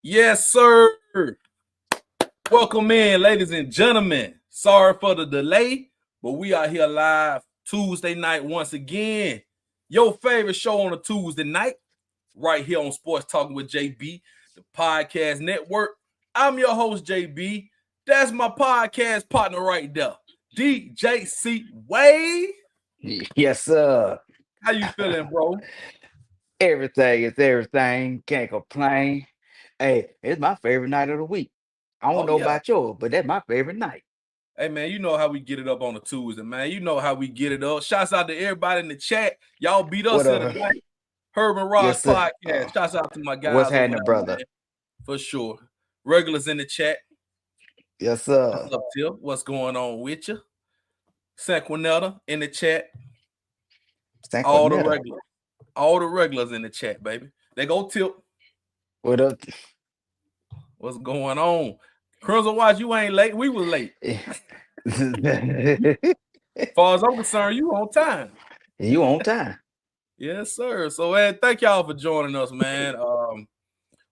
Yes, sir. Welcome in, ladies and gentlemen. Sorry for the delay, but we are here live Tuesday night once again. Your favorite show on a Tuesday night, right here on Sports Talking with JB, the podcast network. I'm your host, JB. That's my podcast partner right there, DJC Wade. Yes, sir. How you feeling, bro? Everything is everything. Can't complain. Hey, it's my favorite night of the week. I don't Oh, know yeah. about yours, but that's my favorite night. Hey, man, you know how we get it up on a Tuesday, man. You know how we get it up. Shouts out to everybody in the chat. Y'all beat us What in the up? night. Herb and Ross Yes, sir. podcast. Shouts out to my What's guys over happening, there, brother? man. For sure. Regulars in the chat. Yes, sir. What's up, Tip? What's going on with you? Sanquinetta in the chat. All the Sanquinetta. regulars. All the regulars in the chat, baby. They go Tip. What up? What's going on? Crimson Watch, you ain't late. We was late. As far as I'm concerned, you on time. You on time. Yes, sir. So, man, thank y'all for joining us, man.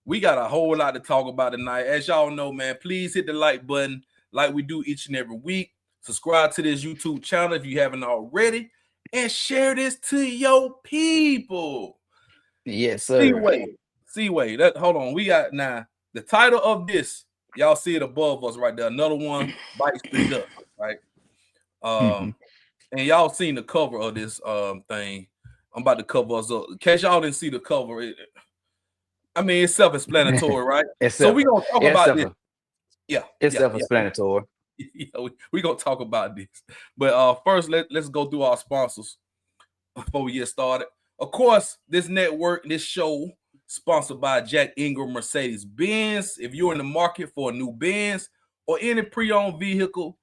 We got a whole lot to talk about tonight. As y'all know, man, please hit the like button like we do each and every week. Subscribe to this YouTube channel if you haven't already, and share this to your people. Yes, sir. Seaway. Hold on. We got now the title of this. Y'all see it above us right there. Another one bites the dust, right? And y'all seen the cover of this thing. I'm about to cover us up. In case y'all didn't see the cover, it's self-explanatory, right? So we're gonna talk about this. Yeah, it's self-explanatory. Yeah, we're gonna talk about this. But first, let's go through our sponsors before we get started. Of course, this network, this show, sponsored by Jack Ingram Mercedes-Benz. If you're in the market for a new Benz or any pre-owned vehicle,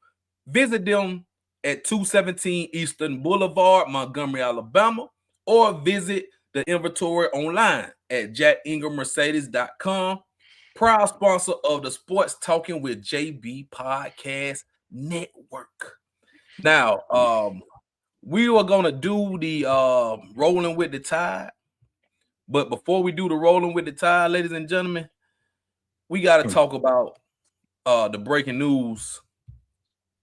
visit them at 217 Eastern Boulevard, Montgomery, Alabama, or visit the inventory online at jackingrammercedes.com. Proud sponsor of the Sports Talking with JB Podcast Network. Now, we are going to do the Rolling with the Tide. But before we do the Rolling with the Tide, ladies and gentlemen, we got to talk about the breaking news.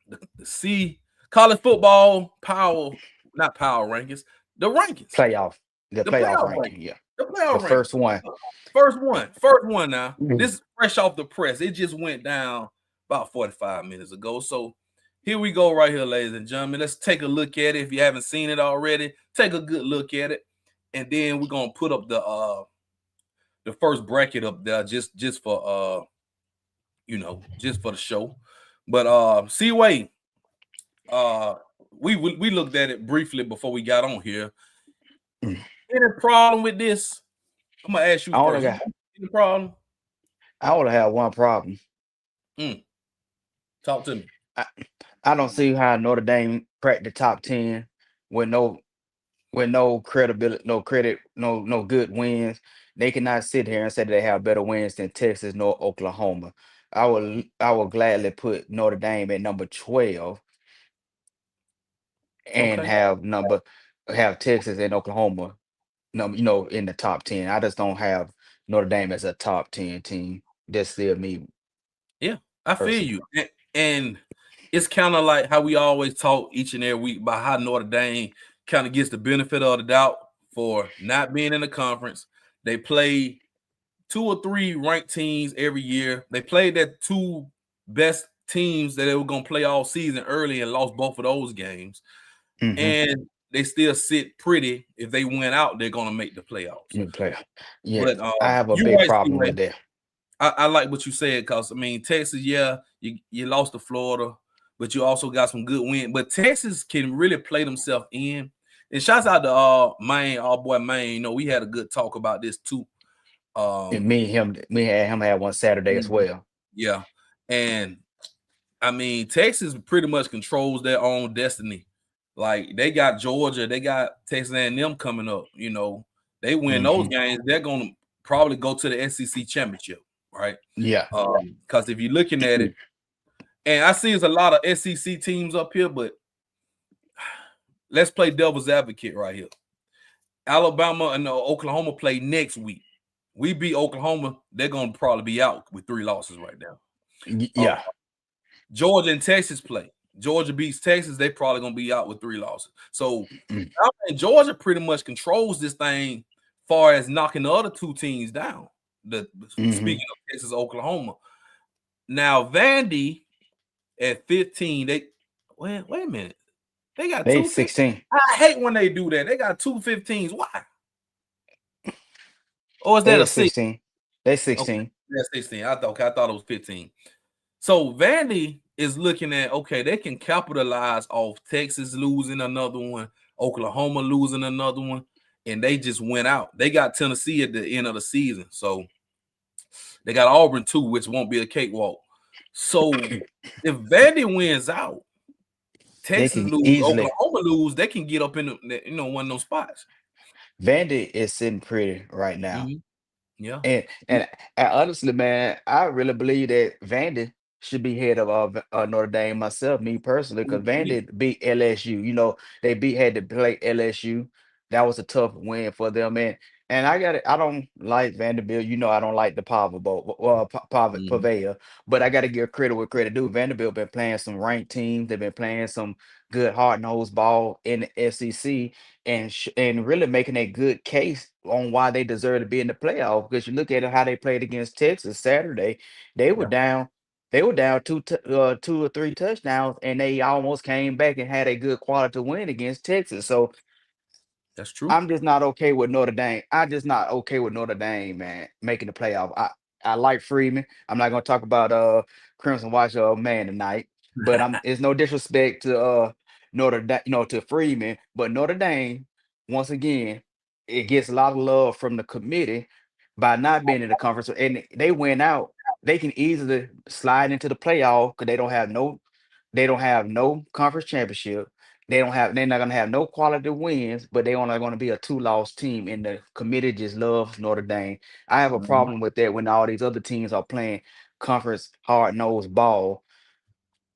The college football not power rankings, the rankings. The playoff ranking, yeah. The playoff ranking. First one. First one now. This is fresh off the press. It just went down about 45 minutes ago. So here we go right here, ladies and gentlemen. Let's take a look at it. If you haven't seen it already, take a good look at it. And then we're going to put up the first bracket up there just for just for the show. But Seaway, we looked at it briefly before we got on here. Any problem with this? I'm gonna ask you first. Any problem? I only have one problem. Talk to me. I don't see how Notre Dame cracked the top 10 with no credibility, no credit, no good wins. They cannot sit here and say they have better wins than Texas nor Oklahoma. I will gladly put Notre Dame at number 12 and have Texas and Oklahoma in the top 10. I just don't have Notre Dame as a top 10 team. That's still me. Yeah, I feel you. And it's kind of like how we always talk each and every week about how Notre Dame kind of gets the benefit of the doubt for not being in the conference. They play 2 or 3 ranked teams every year. They played that 2 best teams that they were going to play all season early and lost both of those games. And they still sit pretty. If they win out, they're going to make the playoffs. Yeah, but I have a big problem with that. I like what you said because, Texas, yeah, you lost to Florida, but you also got some good wins. But Texas can really play themselves in. And shouts out to Maine, our boy Maine. We had a good talk about this too. And we had him have one Saturday as well. Yeah. And, Texas pretty much controls their own destiny. Like, they got Georgia, they got Texas A&M coming up. They win those games, they're going to probably go to the SEC championship, right? Yeah. Because if you're looking at it, and I see there's a lot of SEC teams up here, but let's play devil's advocate right here. Alabama and Oklahoma play next week. We beat Oklahoma, they're gonna probably be out with 3 losses right now. Yeah. Georgia and Texas play. Georgia beats Texas, they probably gonna be out with 3 losses. So I think Georgia pretty much controls this thing far as knocking the other 2 teams down. Speaking of Texas, Oklahoma. Now Vandy at 15, they wait a minute. They got They 215. 16. I hate when they do that. They got 2 15s. Why? Or is that They a 6? 16. They Okay, 16. that's 16. I thought it was 15. So Vandy is looking at, okay, they can capitalize off Texas losing another one, Oklahoma losing another one, and they just went out. They got Tennessee at the end of the season. So they got Auburn too, which won't be a cakewalk. So if Vandy wins out, Texas lose, easily. Oklahoma lose, they can get up in the, one of those spots. Vandy is sitting pretty right now. Yeah. And honestly, man, I really believe that Vandy should be head of Notre Dame myself, me personally, because Vandy beat LSU. You know, they had to play LSU. That was a tough win for them. And I don't like Vanderbilt. You know, I don't like the Purveyor, but I got to give credit where credit due. Vanderbilt been playing some ranked teams. They've been playing some good hard-nosed ball in the SEC and really making a good case on why they deserve to be in the playoff. Because you look at how they played against Texas Saturday, they were down. They were down 2 or 3 touchdowns, and they almost came back and had a good quality win against Texas. So that's true. I'm just not okay with Notre Dame. I'm just not okay with Notre Dame, man, making the playoff. I like Freeman. I'm not gonna talk about Crimson Watch man tonight, but it's no disrespect to Notre Dame, to Freeman, but Notre Dame, once again, it gets a lot of love from the committee by not being in the conference, and they went out. They can easily slide into the playoff because they don't have no conference championship. They're not gonna have no quality wins, but they only gonna be a 2-loss team, and the committee just loves Notre Dame. I have a problem with that when all these other teams are playing conference hard-nosed ball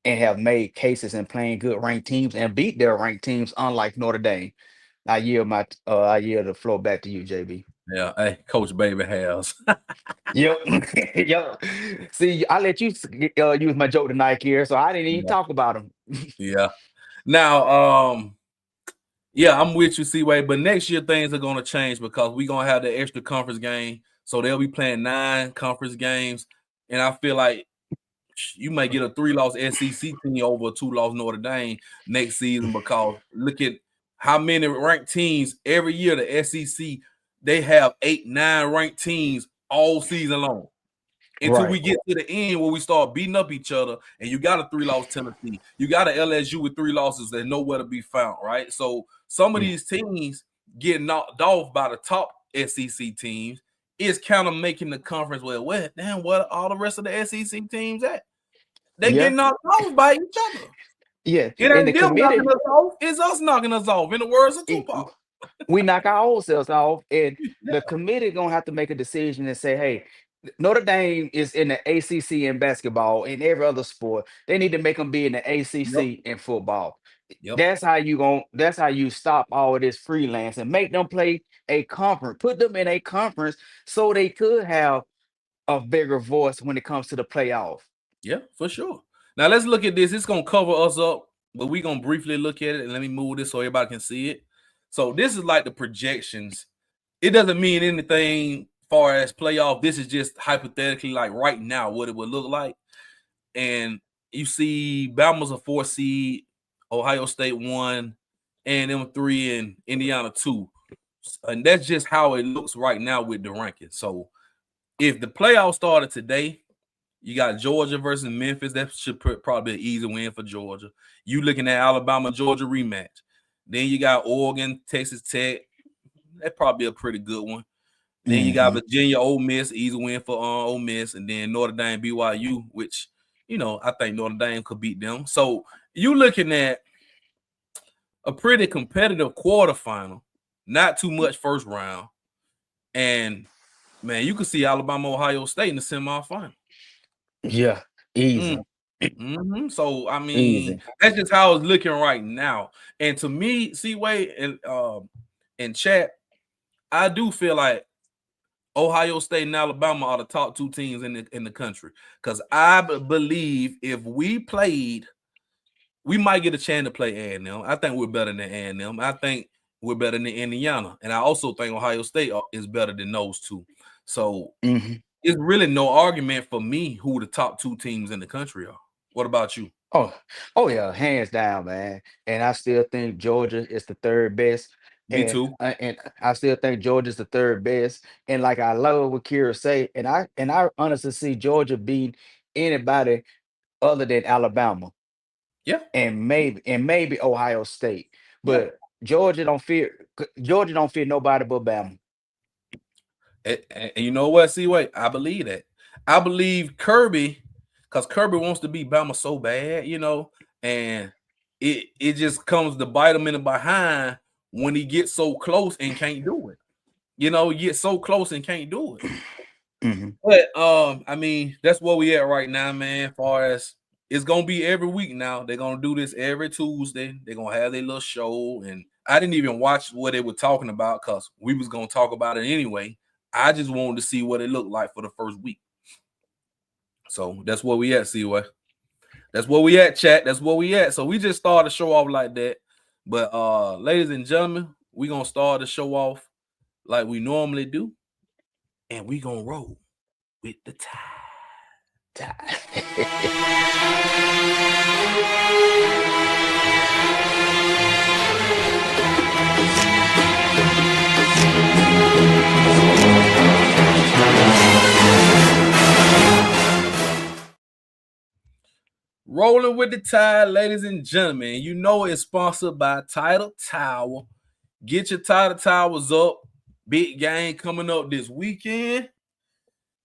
and have made cases and playing good ranked teams and beat their ranked teams, unlike Notre Dame. I yield the floor back to you, JB. Yeah, hey, Coach Baby House. Yep. Yep. See, I let you use my joke tonight here, so I didn't even talk about him. Yeah. Now, yeah, I'm with you, C-Way, but next year things are going to change because we're going to have the extra conference game. So they'll be playing 9 conference games. And I feel like you might get a 3-loss SEC team over a 2-loss Notre Dame next season because look at how many ranked teams every year the SEC, they have 8, 9 ranked teams all season long. Until we get to the end where we start beating up each other, and you got a 3-loss Tennessee, you got an LSU with 3 losses that nowhere to be found, right? So some of these teams get knocked off by the top SEC teams is kind of making the conference what are all the rest of the SEC teams at? They get knocked off by each other. Yeah, it ain't them knocking us off, it's us knocking us off. In the words of Tupac, we knock our own selves off, and the committee gonna have to make a decision and say, hey, Notre Dame is in the ACC in basketball and every other sport. They need to make them be in the ACC in football. That's how you stop all of this freelance and make them play a conference. Put them in a conference so they could have a bigger voice when it comes to the playoff. Yeah, for sure. Now let's look at this. It's gonna cover us up, but we're gonna briefly look at it and let me move this so everybody can see it. So this is like the projections. It doesn't mean anything far as playoff. This is just hypothetically like right now what it would look like. And you see Bama's a 4 seed, Ohio State 1, A&M 3, and Indiana 2. And that's just how it looks right now with the ranking. So if the playoffs started today, you got Georgia versus Memphis. That should probably be an easy win for Georgia. You looking at Alabama, Georgia rematch. Then you got Oregon, Texas Tech. That's probably a pretty good one. Then you got Virginia, Ole Miss, easy win for Ole Miss, and then Notre Dame, BYU, which I think Notre Dame could beat them. So you looking at a pretty competitive quarterfinal, not too much first round, and man, you could see Alabama, Ohio State in the semifinal. Yeah, easy. So I mean, that's just how it's looking right now. And to me, C-Way and chat, I do feel like Ohio State and Alabama are the top 2 teams in the country. Because I believe if we played, we might get a chance to play A&M. I think we're better than A&M. I think we're better than Indiana. And I also think Ohio State is better than those two. So it's really no argument for me who the top 2 teams in the country are. What about you? Oh yeah, hands down, man. And I still think Georgia is the third best. Me too. And I still think Georgia's the third best. And like I love what Kira say, and I honestly see Georgia beat anybody other than Alabama. Yeah. And maybe Ohio State. But Georgia don't fear nobody but Bama. And you know what, C-Way? I believe that. I believe Kirby, because Kirby wants to beat Bama so bad, and it just comes to bite him in the behind when he gets so close and can't do it. He gets so close and can't do it. But I mean, that's where we at right now, man. As far as it's gonna be every week now. They're gonna do this every Tuesday. They're gonna have their little show. And I didn't even watch what they were talking about because we was gonna talk about it anyway. I just wanted to see what it looked like for the first week. So that's where we at, C-Way. That's where we at, chat. That's where we at. So we just started the show off like that. But ladies and gentlemen, we gonna start the show off like we normally do. And we gonna roll with the tide. Rolling with the Tide, ladies and gentlemen. You know it's sponsored by Tidal Tower. Get your Tidal Towers up. Big game coming up this weekend.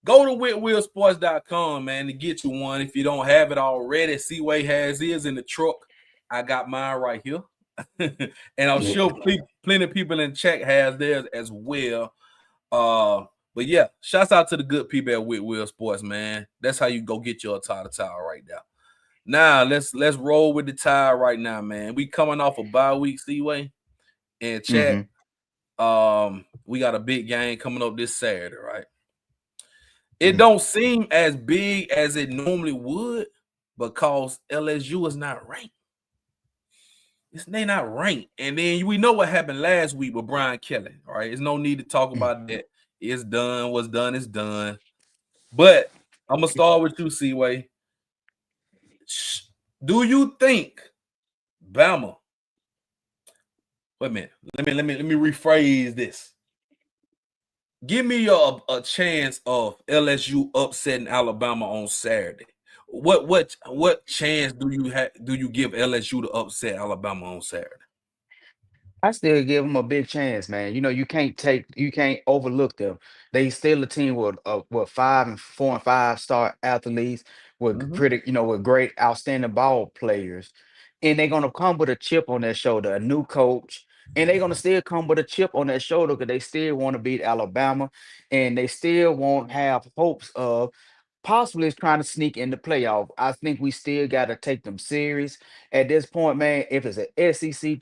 Go to whitwillsports.com, man, to get you one. If you don't have it already, C-Way has his in the truck. I got mine right here. And I'm sure plenty of people in chat has theirs as well. But yeah, shouts out to the good people at Whitwill Sports, man. That's how you go get your Tidal Tower right now. Now let's roll with the Tide right now, man. We coming off a bye week, C-Way, and chat. We got a big game coming up this Saturday, right? It don't seem as big as it normally would because LSU is not ranked. They not ranked, and then we know what happened last week with Brian Kelly. All right, there's no need to talk about that. It's done. What's done is done. But I'm gonna start with you, C-Way. Do you think Bama? Wait a minute. Let me rephrase this. Give me a chance of LSU upsetting Alabama on Saturday. What chance do you give LSU to upset Alabama on Saturday? I still give them a big chance, man. You can't overlook them. They still a team with 5 and 4 and 5 star athletes with with great, outstanding ball players, and they're gonna come with a chip on their shoulder, a new coach, and they're gonna still come with a chip on their shoulder because they still want to beat Alabama, and they still won't have hopes of possibly is trying to sneak in the playoff. I think we still got to take them serious at this point, man. If it's an SEC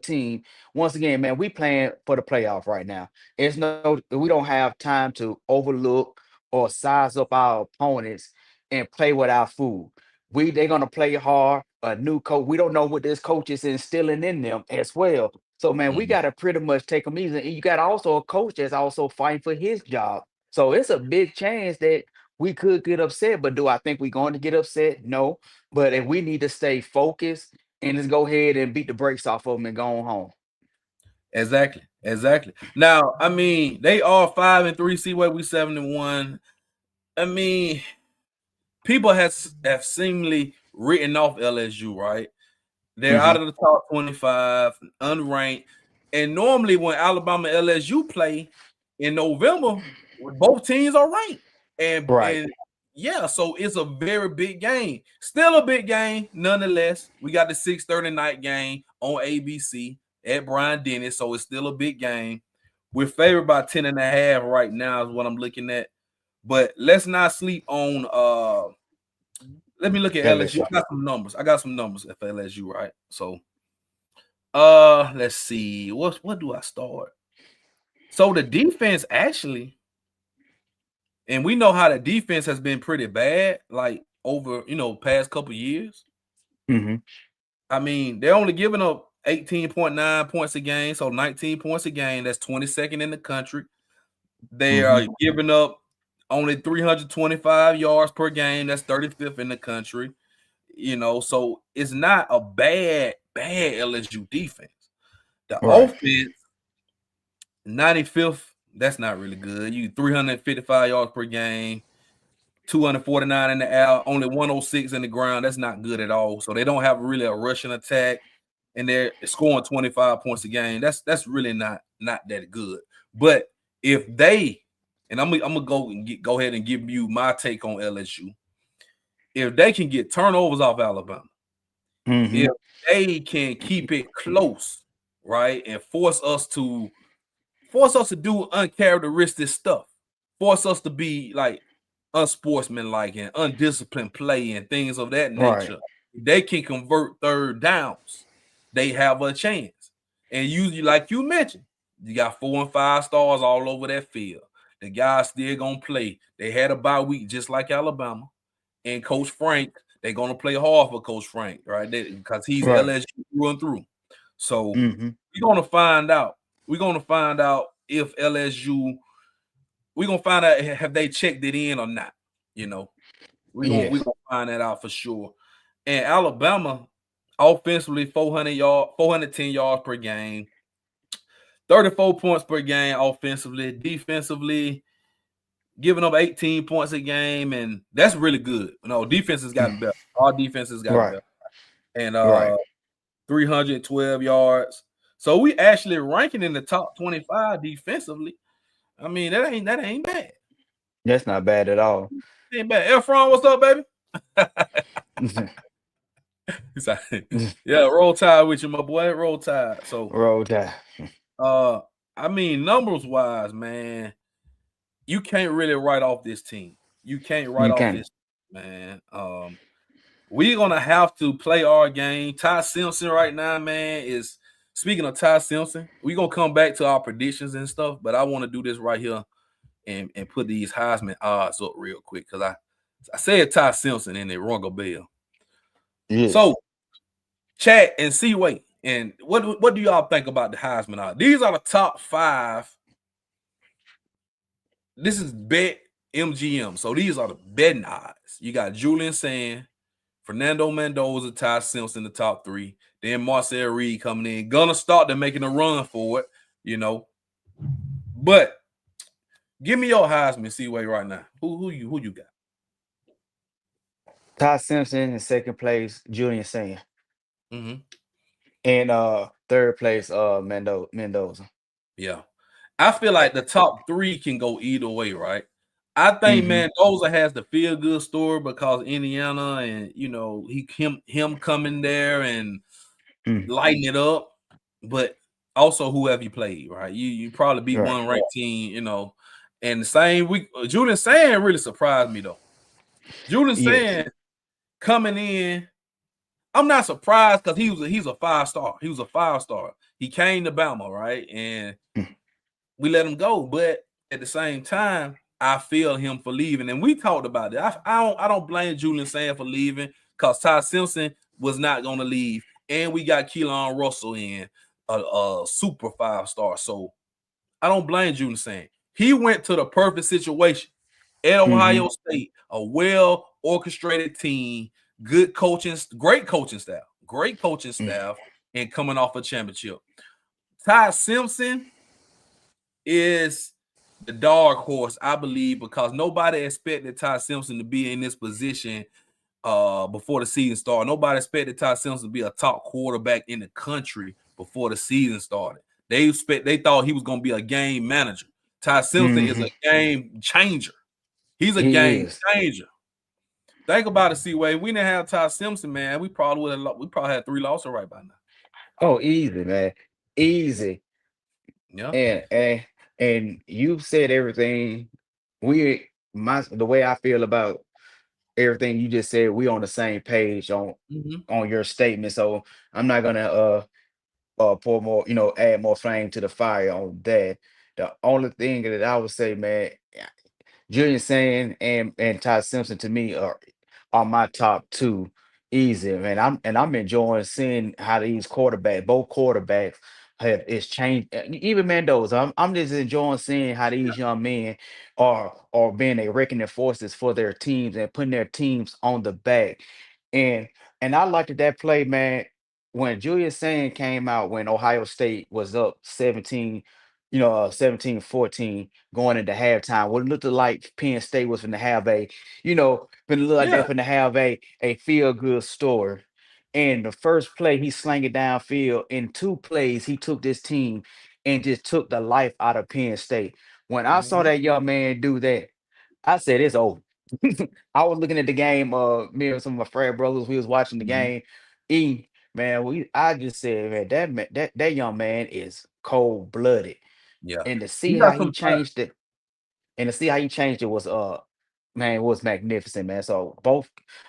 team, once again, man, we playing for the playoff right now. We don't have time to overlook or size up our opponents and play with our food. They're gonna play hard. A new coach. We don't know what this coach is instilling in them as well. So, man, we got to pretty much take them easy. And you got also a coach that's also fighting for his job. So it's a big chance that we could get upset, but do I think we're going to get upset? No. But if we need to stay focused and just go ahead and beat the brakes off of them and go on home. Exactly. Now, I mean, they are 5-3. C-Way, we 7-1. I mean, people have seemingly written off LSU, right? They're out of the top 25, unranked. And normally when Alabama and LSU play in November, both teams are ranked. And yeah, so it's a very big game. Still a big game, nonetheless. We got the 6:30 night game on ABC at Bryant-Denny, so it's still a big game. We're favored by 10.5 right now is what I'm looking at. But let's not sleep on let me look at LSU. I got some numbers for LSU, right? So let's see. What do I start? So the defense actually And we know how the defense has been pretty bad, like over past couple years. Mm-hmm. I mean, they're only giving up 18.9 points a game, so 19 points a game. That's 22nd in the country. They are giving up only 325 yards per game. That's 35th in the country. So it's not a bad LSU defense. The offense, 95th, that's not really good. You 355 yards per game, 249 in the air, only 106 in the ground. That's not good at all. So they don't have really a rushing attack, and they're scoring 25 points a game. That's really not that good. But if they, and I'm gonna go ahead and give you my take on LSU. If they can get turnovers off Alabama, if they can keep it close, right, and force us to do uncharacteristic stuff, force us to be like unsportsmanlike and undisciplined play and things of that nature. If they can convert third downs, they have a chance. And you like you mentioned, you got 4 and 5 stars all over that field. The guys still gonna play. They had a bye week just like Alabama. And Coach Frank, they're gonna play hard for Coach Frank, right? Because he's LSU through and through. So we're gonna find out. We're gonna find out if LSU. We're gonna find out have they checked it in or not. We're gonna find that out for sure. And Alabama, offensively, 410 yards per game, 34 points per game offensively, defensively, giving up 18 points a game, and that's really good. Defense has gotten better. Our defense has gotten better. And 312 yards. So we actually ranking in the top 25 defensively. I mean, that ain't bad. That's not bad at all. Ain't bad. Efron, what's up, baby? He's like, yeah, roll tide with you, my boy. Roll tide. So roll tide. I mean, numbers wise, man, you can't really write off this team. You can't write off this, man. We're gonna have to play our game. Ty Simpson right now, man, is speaking of Ty Simpson. We're gonna come back to our predictions and stuff, but I want to do this right here and put these Heisman odds up real quick because I said Ty Simpson and it rung a bell. Yeah. So, chat and Seaway, and what do y'all think about the Heisman odds? These are the top 5. This is Bet MGM, so these are the betting odds. You got Julian Sand, Fernando Mendoza, Ty Simpson, the top 3. Then Marcel Reed coming in, gonna start them making a run for it, But give me your Heisman, Seaway, right now. Who you got? Ty Simpson in second place, Julian Sand. Mm-hmm. And third place, Mendoza. Yeah. I feel like the top 3 can go either way, right? I think Mendoza has the feel good story because Indiana and him coming there and lighting it up, but also whoever you played, right? You probably beat one ranked team, and the same week. Julian Sand really surprised me though. Julian Sand coming in, I'm not surprised because he's a 5-star. He was a 5-star. He came to Bama, right? And we let him go, but at the same time, I feel him for leaving, and we talked about it. I don't blame Julian Sand for leaving because Ty Simpson was not going to leave, and we got Keelan Russell in a super 5-star. So I don't blame Julian Sand. He went to the perfect situation at Ohio State, a well orchestrated team, good coaching, great coaching staff, and coming off a championship. Ty Simpson is the dark horse, I believe, because nobody expected Ty Simpson to be in this position before the season started. Nobody expected Ty Simpson to be a top quarterback in the country before the season started. They thought he was going to be a game manager. Ty Simpson is a game changer. He's a game changer. Think about it, C-Way. We didn't have Ty Simpson, man. We probably had 3 losses right by now. Oh, easy, man. Easy. Yeah. And you said everything. The way I feel about everything you just said, we on the same page on your statement. So I'm not gonna pour more, add more flame to the fire on that. The only thing that I would say, man, Julian Sand and Ty Simpson to me are my top two easy, man. I'm enjoying seeing how both quarterbacks have is changed. Even Mendoza, I'm just enjoying seeing how these young men are being a reckoning forces for their teams and putting their teams on the back. And and I liked that play, man, when Julius Sand came out when Ohio State was up 17, 17-14 going into halftime. What looked like Penn State was going to have finna look like they're Yeah. finna have a feel good story. And the first play, he slang it downfield. In two plays, he took this team and just took the life out of Penn State. When I saw Mhm. that young man do that, I said it's over. I was looking at the game, me and some of my frat brothers, we was watching the Mhm. game. Man, I just said, man, that young man is cold blooded. Yeah. And to He see how got he some changed it, was man, it was magnificent, man. So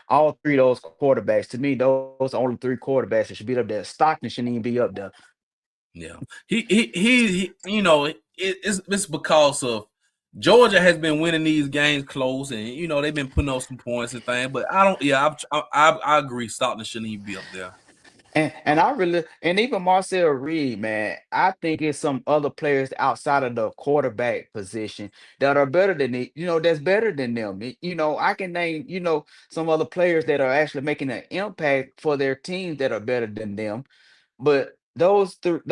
all three of those quarterbacks, to me, those are only three quarterbacks that should be up there. Stockton shouldn't even be up there. Yeah, it's because of Georgia has been winning these games close, and they've been putting up some points and things. But I don't. Yeah, I agree. Stockton shouldn't even be up there. And I really and even Marcel Reed, man, I think it's some other players outside of the quarterback position that are better than that's better than them. I can name, some other players that are actually making an impact for their teams that are better than them. But those two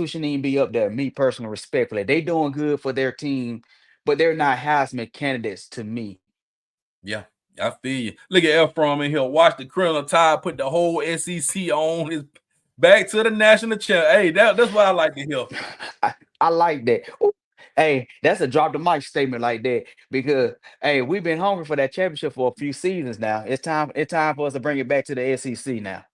shouldn't even be up there, me personally, respectfully. They doing good for their team, but they're not Heisman candidates to me. Yeah, I feel you. Look at Ephraim in here. Watch the criminal tide put the whole SEC on his back to the national champ. Hey, that's what I like to hear. I, I like that. Ooh, hey, that's a drop the mic statement like that because hey, we've been hungry for that championship for a few seasons now. It's time for us to bring it back to the SEC now.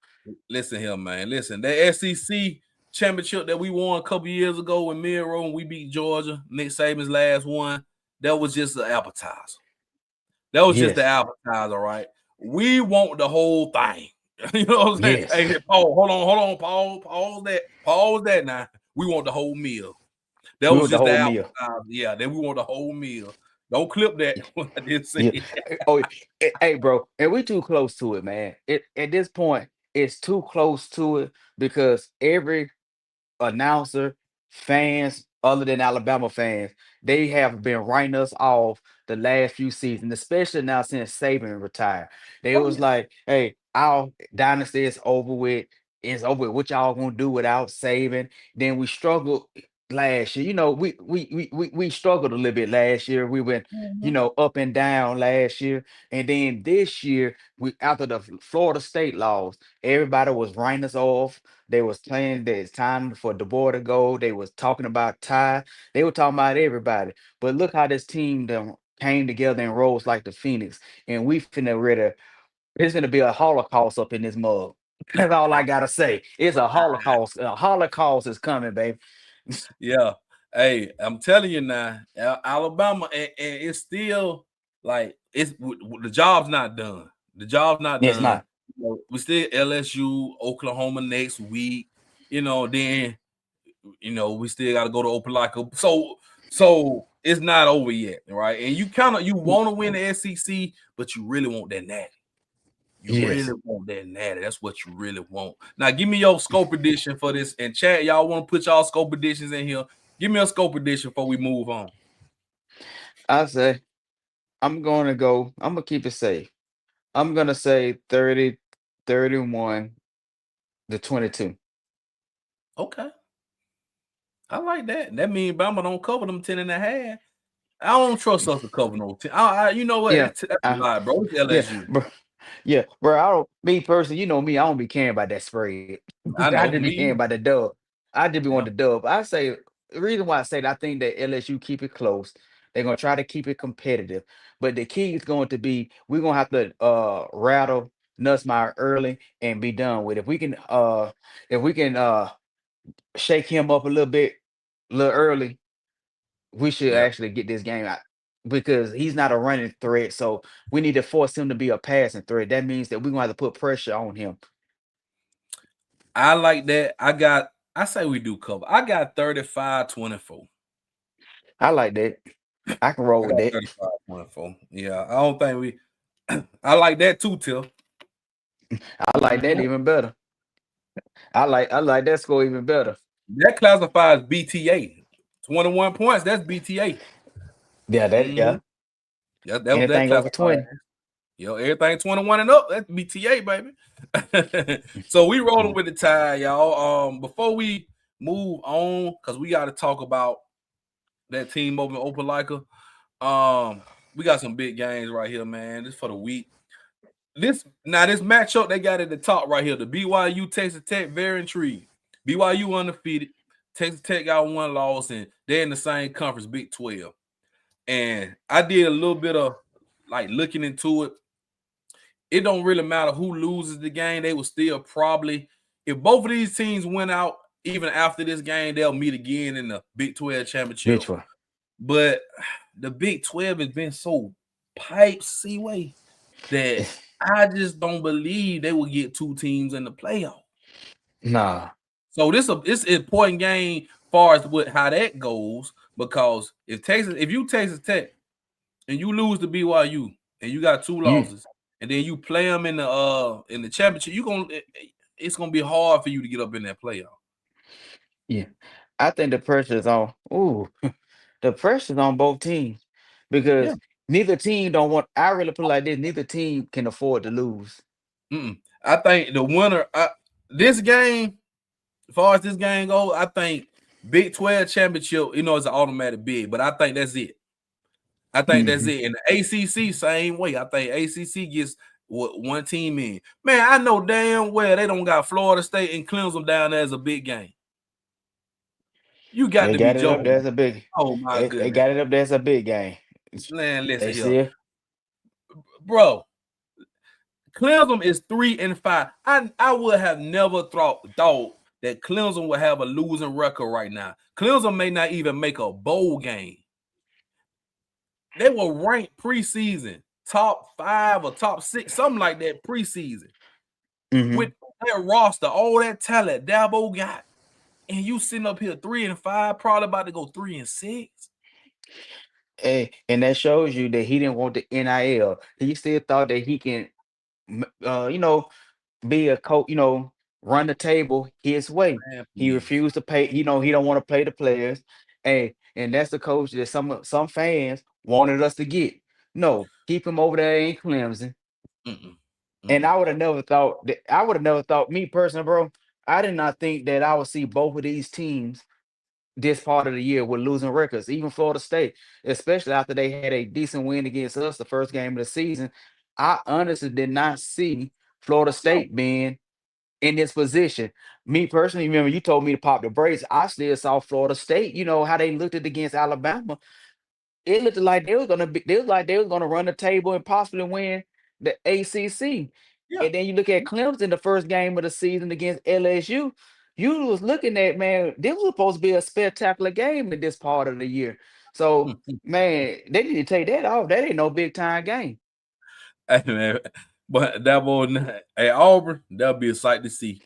Listen here, man. Listen, that SEC championship that we won a couple years ago with Miro and we beat Georgia, Nick Saban's last one, that was just an appetizer. That was just the Yes, appetizer, right? We want the whole thing. You know what I'm saying? yes. Hey, Paul, hold on, pause that now. We want the whole meal. That We was want the just the whole meal. appetizer. Yeah, then we want the whole meal. Don't clip that. What I did Yeah. say. Oh, hey, bro, and we too close to it, man. At this point, it's too close to it because every announcer, fans, other than Alabama fans, they have been writing us off the last few seasons, especially now since Saban retired. They Oh was yeah. like, "Hey, our dynasty is over with. It's over with. What y'all gonna do without Saban?" Then we struggled last year. We struggled a little bit last year. We went, Mhm. up and down last year, and then this year, we after the Florida State loss, everybody was writing us off. They was saying that it's time for DeBoer to go. They was talking about Ty. They were talking about everybody. But look how this team done came together and rose like the Phoenix. And we finna ready. It's gonna be a Holocaust up in this mug. That's all I gotta say. It's a Holocaust. A Holocaust is coming, baby. Yeah. Hey, I'm telling you now, Alabama, and it's still like the job's not done. The job's not It's done. not. We still LSU, Oklahoma next week. Then we still got to go to Opelika. So it's not over yet, right? And you want to win the SEC, but you really want that natty. You really Yes. want that natty. That's what you really want. Now, give me your scope edition for this. And chat, y'all want to put y'all scope editions in here? Give me a scope edition before we move on. I say I'm gonna keep it safe. I'm gonna say 30, 31 to 22. Okay. I like that. That means Bama don't cover them 10 and a half. I don't trust us to cover no 10. You know what? Yeah. That's a Uh, lie, bro. It's yeah, LSU. bro. Yeah, bro. Me personally, me, I don't be caring about that spread. I I know. just be caring Me. about the dub. I just be Yeah. want the dub. I say the reason why I say that I think that LSU keep it close. They're gonna try to keep it competitive. But the key is going to be we're gonna have to rattle Nussmeier early and be done with it. If we can shake him up a little early, we should Yeah. actually get this game out because he's not a running threat. So we need to force him to be a passing threat. That means that we're gonna have to put pressure on him. I like that. I say we do cover. I got 35-24. I like that. I can roll I with got that. 35. 1-4. Yeah, I don't think we. I like that too, Till. I like that even better. I like that score even better. That classifies BTA. 21 points. That's BTA. Yeah, Mm-hmm. Yeah, that anything over classifies. 20. Everything 21 and up. That's BTA, baby. So we rolling with the Tide, y'all. Before we move on, because we got to talk about that team over in Opelika. We got some big games right here, man. This for the week. This matchup they got at the top right here. The BYU Texas Tech, very intrigued. BYU undefeated. Texas Tech got one loss, and they're in the same conference, Big 12. And I did a little bit of like looking into it. It don't really matter who loses the game. They will still probably, if both of these teams went out, even after this game, they'll meet again in the Big 12 championship. But the Big 12 has been so pipe Seaway that I just don't believe they will get two teams in the playoff. Nah. So it's an important game as far as how that goes, because if you Texas Tech and you lose to BYU and you got two losses, and then you play them in the championship, it's gonna be hard for you to get up in that playoff. Yeah, I think the pressure is on. The pressure's on both teams because neither team don't want. I really put it like this: neither team can afford to lose. I think the winner, this game, as far as this game goes, I think Big 12 championship, it's an automatic bid, but I think that's it. I think that's it. And the ACC, same way. I think ACC gets one team in. Man, I know damn well they don't got Florida State and Clemson down there as a big game. You got to be joking. Up there as a big. Oh my goodness, they got it up there as a big game. Man, listen here, bro. Clemson is 3-5. I would have never thought that Clemson would have a losing record right now. Clemson may not even make a bowl game. They were ranked preseason top 5 or top 6, something like that preseason. With that roster, all that talent Dabo got, and you sitting up here 3-5, probably about to go 3-6. Hey, and that shows you that he didn't want the NIL. He still thought that he can, be a coach, run the table his way. Man, he refused to pay. He don't want to pay the players. And that's the coach that some fans wanted us to get. No, keep him over there in Clemson. And I would have never thought, me personally, bro, I did not think that I would see both of these teams this part of the year with losing records, even Florida State, especially after they had a decent win against us the first game of the season. I honestly did not see Florida State being in this position. Me personally, remember you told me to pop the brakes. I still saw Florida State, how they looked at against Alabama. It looked like they were gonna run the table and possibly win the ACC. And then you look at Clemson, the first game of the season against LSU. You was looking at, man, this was supposed to be a spectacular game in this part of the year. So, man, they need to take that off. That ain't no big time game. Hey, man, but that boy at Auburn, that'll be a sight to see.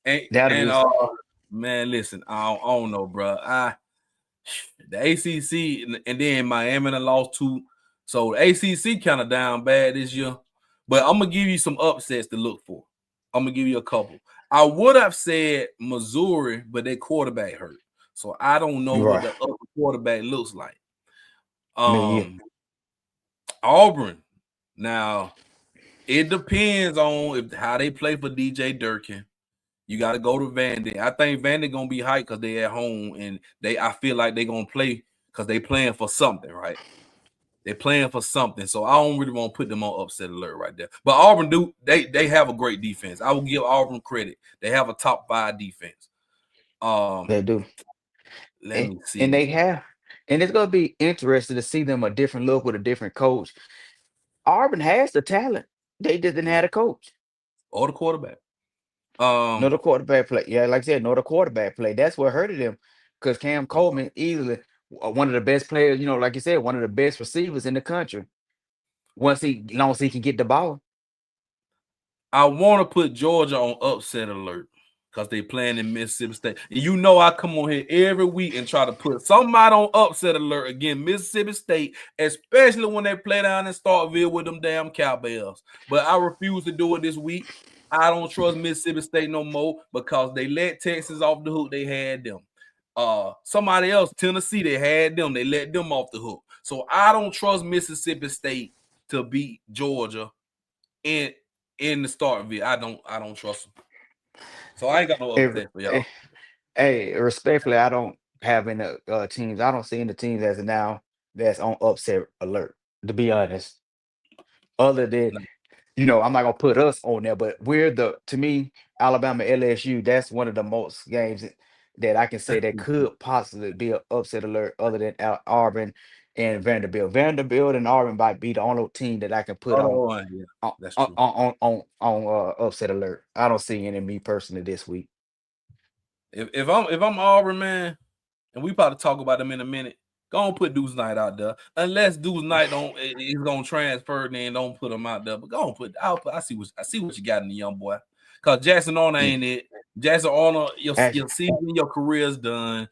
Man, listen, I don't know, bro. The ACC and then Miami lost 2, so the ACC kind of down bad this year. But I'm gonna give you some upsets to look for. I'm gonna give you a couple. I would have said Missouri, but their quarterback hurt, so I don't know what the other quarterback looks like. Auburn. Now, it depends on how they play for DJ Durkin. You got to go to Vandy. I think Vandy gonna be hyped because they at home, and I feel like they gonna play because they playing for something, right? They're playing for something, so I don't really want to put them on upset alert right there. But Auburn they have a great defense. I will give Auburn credit. They have a top 5 defense. They do. Let me see. And they have, and it's gonna be interesting to see them a different look with a different coach. Auburn has the talent. They just didn't have a coach or the quarterback. No, the quarterback play. Yeah, like I said, no, the quarterback play. That's what hurted him, because Cam Coleman easily one of the best players. Like you said, one of the best receivers in the country. Long as he can get the ball. I want to put Georgia on upset alert because they playing in Mississippi State. And you know I come on here every week and try to put somebody on upset alert against Mississippi State, especially when they play down in Starkville with them damn Cowbells. But I refuse to do it this week. I don't trust Mississippi State no more because they let Texas off the hook. They had them. Somebody else, Tennessee, they had them. They let them off the hook. So I don't trust Mississippi State to beat Georgia in the Starkville. I don't trust them. So I ain't got no upset for y'all. Hey, respectfully, I don't have any teams. I don't see any teams as of now that's on upset alert, to be honest. Other than, I'm not gonna put us on there, but to me, Alabama LSU, that's one of the most games that I can say that could possibly be an upset alert other than Auburn and Vanderbilt. Vanderbilt and Auburn might be the only team that I can put on that's true. on upset alert. I don't see any me personally this week. If I'm Auburn, man, and we probably talk about them in a minute, go on put Deuce Knight out there. Unless Deuce Knight he's gonna transfer, then don't put him out there. But go on I see what you got in the young boy. Cause Jackson Arnold ain't it. Jackson Arnold, your season, your career's done.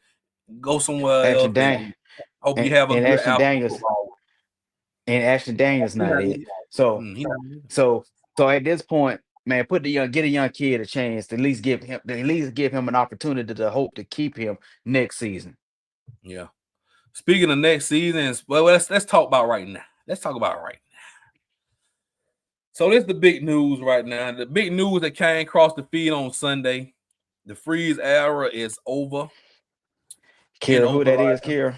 Go somewhere else. Hope you have a good Ashton Daniels not it. So at this point, man, get a young kid a chance to at least give him an opportunity to hope to keep him next season. Yeah. Speaking of next season, well, let's talk about right now. So this is the big news right now. The big news that came across the feed on Sunday. The Freeze era is over. Kira, who that is, Kira?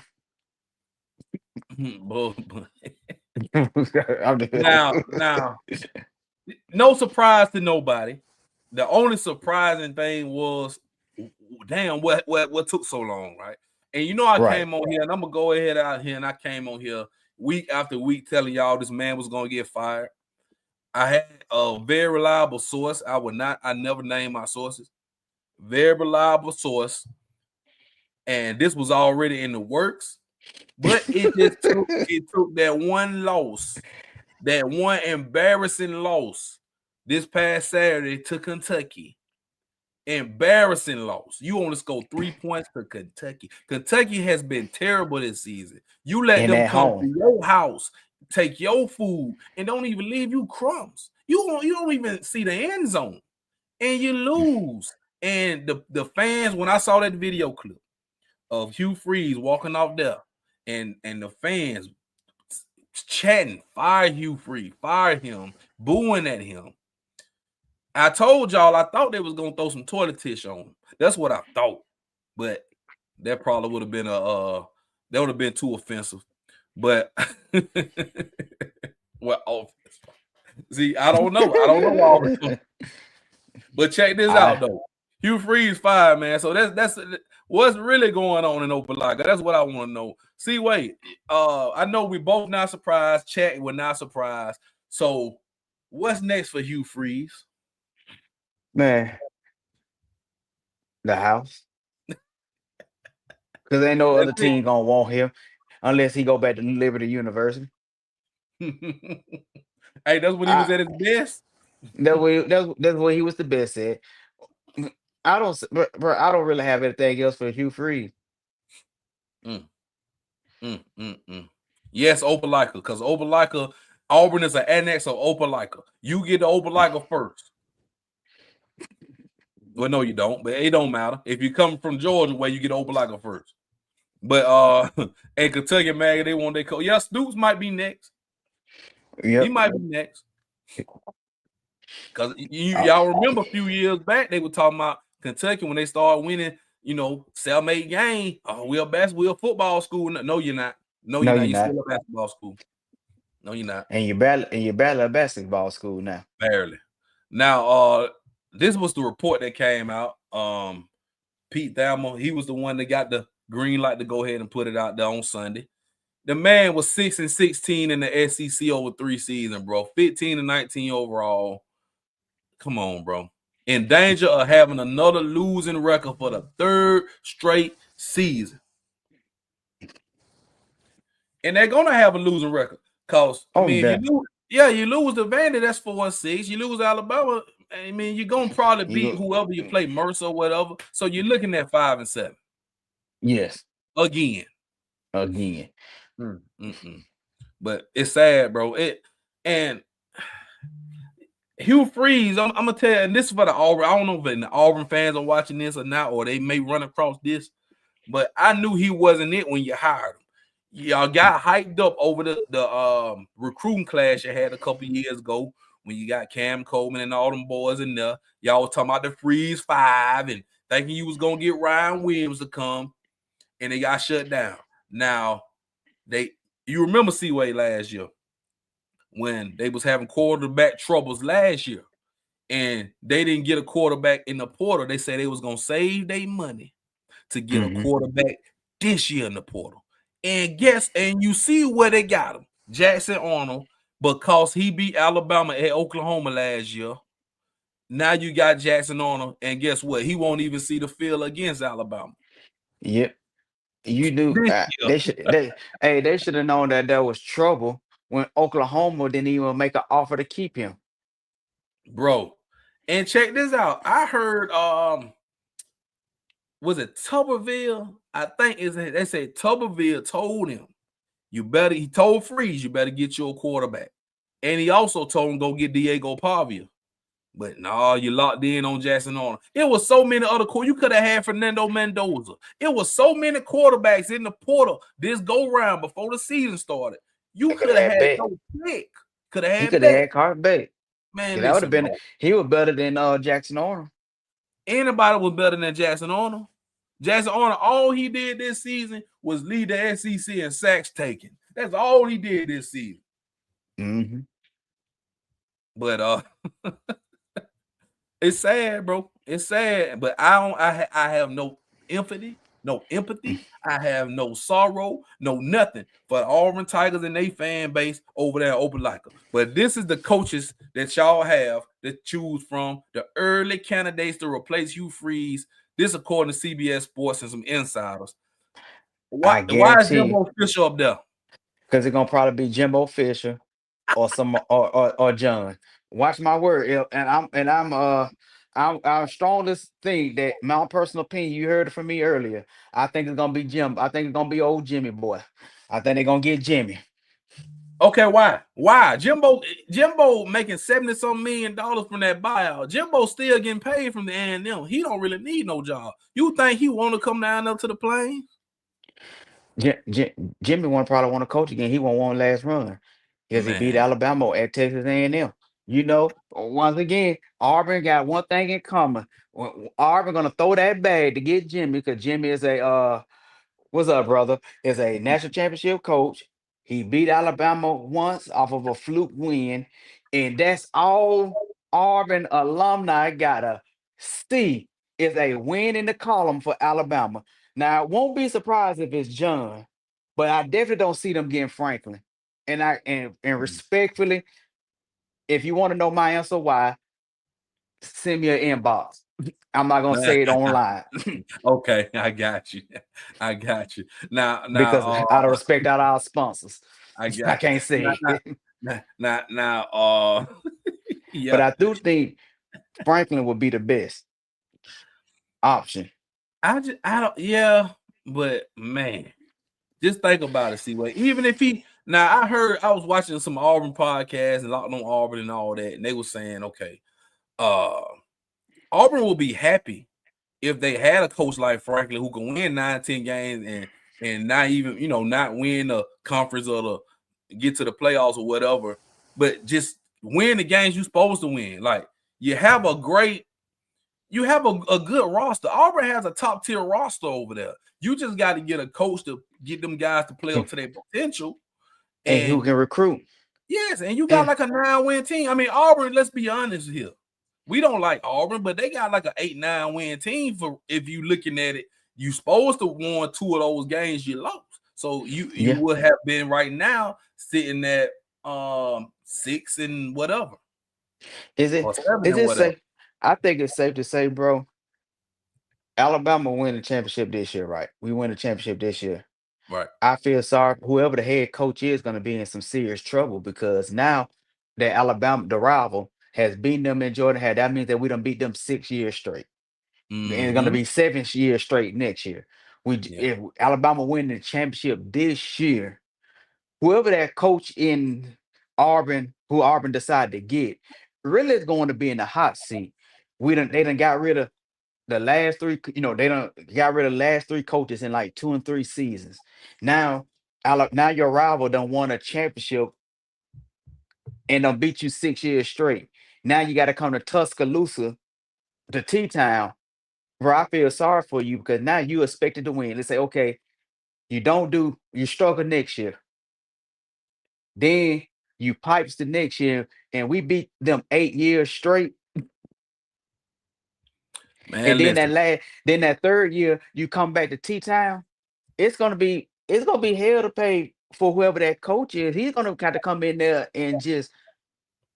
now, no surprise to nobody. The only surprising thing was, damn, what took so long, right? And I came on here, and I'm gonna go ahead out here, and I came on here week after week telling y'all this man was gonna get fired. I had a very reliable source. I never name my sources. Very reliable source, and this was already in the works. But it took that one loss, that one embarrassing loss this past Saturday to Kentucky. Embarrassing loss. You only scored 3 points for Kentucky. Kentucky has been terrible this season. You let them come to your house, take your food, and don't even leave you crumbs. You don't even see the end zone, and you lose. And the fans, when I saw that video clip of Hugh Freeze walking out there, and the fans chatting, fire Hugh Freeze, fire him, booing at him. I told y'all I thought they was gonna throw some toilet tissue on him. That's what I thought, but that probably would have been that would have been too offensive. But well, see, I don't know all this. But check this out though. Hugh Freeze fired, man. So that's what's really going on in Opelika. That's what I want to know. See, wait. I know we both not surprised. Chat, we're not surprised. So what's next for Hugh Freeze? Man, the house. Because ain't no other team gonna want him unless he go back to Liberty University. Hey, that's when he was at his best. That's when he was the best at. I don't really have anything else for Hugh Freeze. Yes, Opelika, because Opelika, Auburn is an annex of Opelika. You get the Opelika first. Well, no, you don't, but it don't matter. If you come from Georgia, where you get Opelika first. But and Kentucky, man, they want their coach. Yeah, Stoops might be next. Yep. He might be next. Because y'all remember a few years back, they were talking about Kentucky when they started winning, cellmate game. Oh, we're a football school. No, you're not. No, you're not. You're still a basketball school. No, you're not. And you're barely a basketball school now. Barely. Now, this was the report that came out. Pete Thamel, he was the one that got the green light to go ahead and put it out there on Sunday. The man was 6-16 in the SEC over 3 seasons, bro. 15-19 overall. Come on, bro. In danger of having another losing record for the 3rd straight season. And they're gonna have a losing record. Cause you lose to Vandy, that's 4-6. You lose to Alabama, I mean, you're gonna probably You beat go, whoever you play, Mercer or whatever. So you're looking at 5-7 yes, again. again. Mm. But it's sad, bro. And Hugh Freeze, I'm gonna tell you, and this is for the Auburn. I don't know if the Auburn fans are watching this or not, or they may run across this, but I knew he wasn't it when you hired him. Y'all got hyped up over the recruiting class you had a couple years ago when you got Cam Coleman and all them boys in there. Y'all was talking about the Freeze 5 and thinking you was gonna get Ryan Williams to come, and they got shut down. Now you remember Seaway last year when they was having quarterback troubles last year, and they didn't get a quarterback in the portal. They said they was gonna save their money to get a quarterback this year in the portal. And you see where they got him, Jackson Arnold, because he beat Alabama at Oklahoma last year. Now you got Jackson Arnold, and guess what? He won't even see the field against Alabama. Yep. You do. They should have known that there was trouble when Oklahoma didn't even make an offer to keep him. Bro. And check this out. I heard was it Tuberville? I think they say Tuberville told him, he told Freeze, you better get your quarterback. And he also told him go get Diego Pavia. But no, you locked in on Jackson Arnold. It was so many other you could have had Fernando Mendoza. It was so many quarterbacks in the portal this go round before the season started. You could have had no pick. Could have had He could have had Carter Beck. Man, that would have been. He was better than Jackson Arnold. Anybody was better than Jackson Arnold. Jackson Arnold, all he did this season was lead the SEC in sacks taken. That's all he did this season. Mm-hmm. But it's sad, bro. It's sad. But I have no empathy. I have no sorrow, no nothing for the Auburn Tigers and their fan base over there in Opelika. But this is the coaches that y'all have to choose from, the early candidates to replace Hugh Freeze. This according to CBS Sports and some insiders. Why is Jimbo Fisher up there? Because it's gonna probably be Jimbo Fisher or some or John. Watch my word, and I'm strongest think that my personal opinion. You heard it from me earlier. I think it's gonna be Jim. I think it's gonna be old Jimmy boy. I think they're gonna get Jimmy. Okay, why? Why? Jimbo making $70-some million from that buyout. Jimbo still getting paid from the A&M. He don't really need no job. You think he want to come down up to the Plains? Jimmy probably want to coach again. He won't want last run because he beat Alabama at Texas A&M. You know, once again, Auburn got one thing in common. Auburn gonna throw that bag to get Jimmy because Jimmy is a what's up, brother? Is a national championship coach. He beat Alabama once off of a fluke win, and that's all Auburn alumni gotta see is a win in the column for Alabama. Now, I won't be surprised if it's John, but I definitely don't see them getting Franklin. And respectfully, if you want to know my answer why, send me an inbox. I'm not gonna say it online. Okay, I got you. Now, because out of respect out of our sponsors, I can't say it. Now, yeah. But I do think Franklin would be the best option. But man, just think about it, Seaway. Even if I was watching some Auburn podcasts and Locked on Auburn and all that, and they were saying, okay, Auburn will be happy if they had a coach like Franklin who can win 9-10 games and not even, not win a conference or get to the playoffs or whatever, but just win the games you're supposed to win. Like you have a good roster. Auburn has a top tier roster over there. You just got to get a coach to get them guys to play up to their potential. And who can recruit. Yes, and you got like a 9-win team. I mean, Auburn, let's be honest here. We don't like Auburn, but they got like an 8-9 win team. For if you looking at it, you supposed to won 2 of those games you lost. So you would have been right now sitting at 6 and whatever. Is it safe? I think it's safe to say, bro, Alabama win the championship this year, right? We win the championship this year. Right. I feel sorry. Whoever the head coach is going to be in some serious trouble because now that Alabama, the rival, has beaten them in Jordan Hare, that means that we done beat them 6 years straight. And it's gonna Mm-hmm. be 7 years straight next year. Yeah. If Alabama win the championship this year, whoever that coach in Auburn, who Auburn decided to get, really is going to be in the hot seat. They done got rid of the last three, they done got rid of the last three coaches in like 2 and 3 seasons. Now, now your rival done won a championship and done beat you 6 years straight. Now you got to come to Tuscaloosa, to T-Town, where I feel sorry for you because now you expected to win. Let's say, okay, you struggle next year. Then you pipes the next year, and we beat them 8 years straight. Man, And then listen. then that third year, you come back to T-Town. It's gonna be hell to pay for whoever that coach is. He's gonna have to come in there and just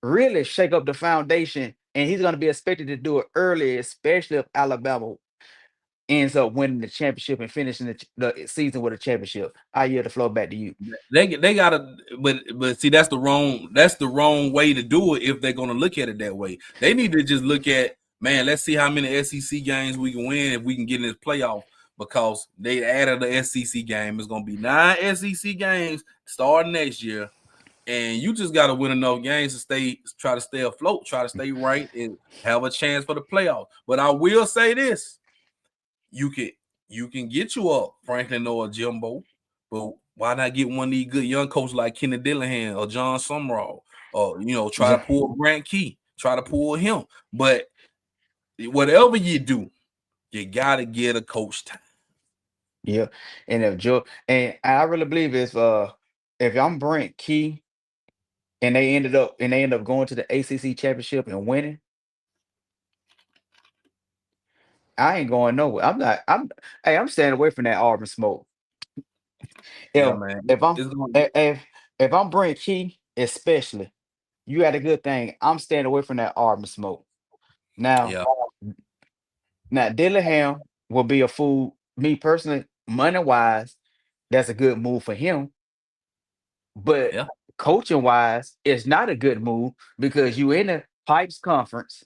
really shake up the foundation, and he's gonna be expected to do it early, especially if Alabama ends up winning the championship and finishing the season with a championship. I yield the floor back to you. They gotta, but see, that's the wrong way to do it. If they're gonna look at it that way, they need to just look at, man, let's see how many SEC games we can win if we can get in this playoff, because they added the SEC game. It's gonna be 9 SEC games starting next year, and you just gotta win enough games to try to stay afloat, try to stay right, and have a chance for the playoff. But I will say this: you can get you up Franklin or Jimbo, but why not get one of these good young coaches like Kenny Dillingham or John Summerall, or try to pull Grant Key, try to pull him. But whatever you do, you gotta get a coach time. Yeah, and if Joe and I really believe if I'm Brent Key and they end up going to the ACC championship and winning, I ain't going nowhere. I'm not. I'm staying away from that Auburn smoke. Yeah, If man. if I'm It's gonna, if I'm Brent Key, especially, you had a good thing. I'm staying away from that Auburn smoke. Now, yeah, Dillingham will be a fool. Me personally, money wise, that's a good move for him. But yeah. coaching wise, it's not a good move because you in the Pipes conference.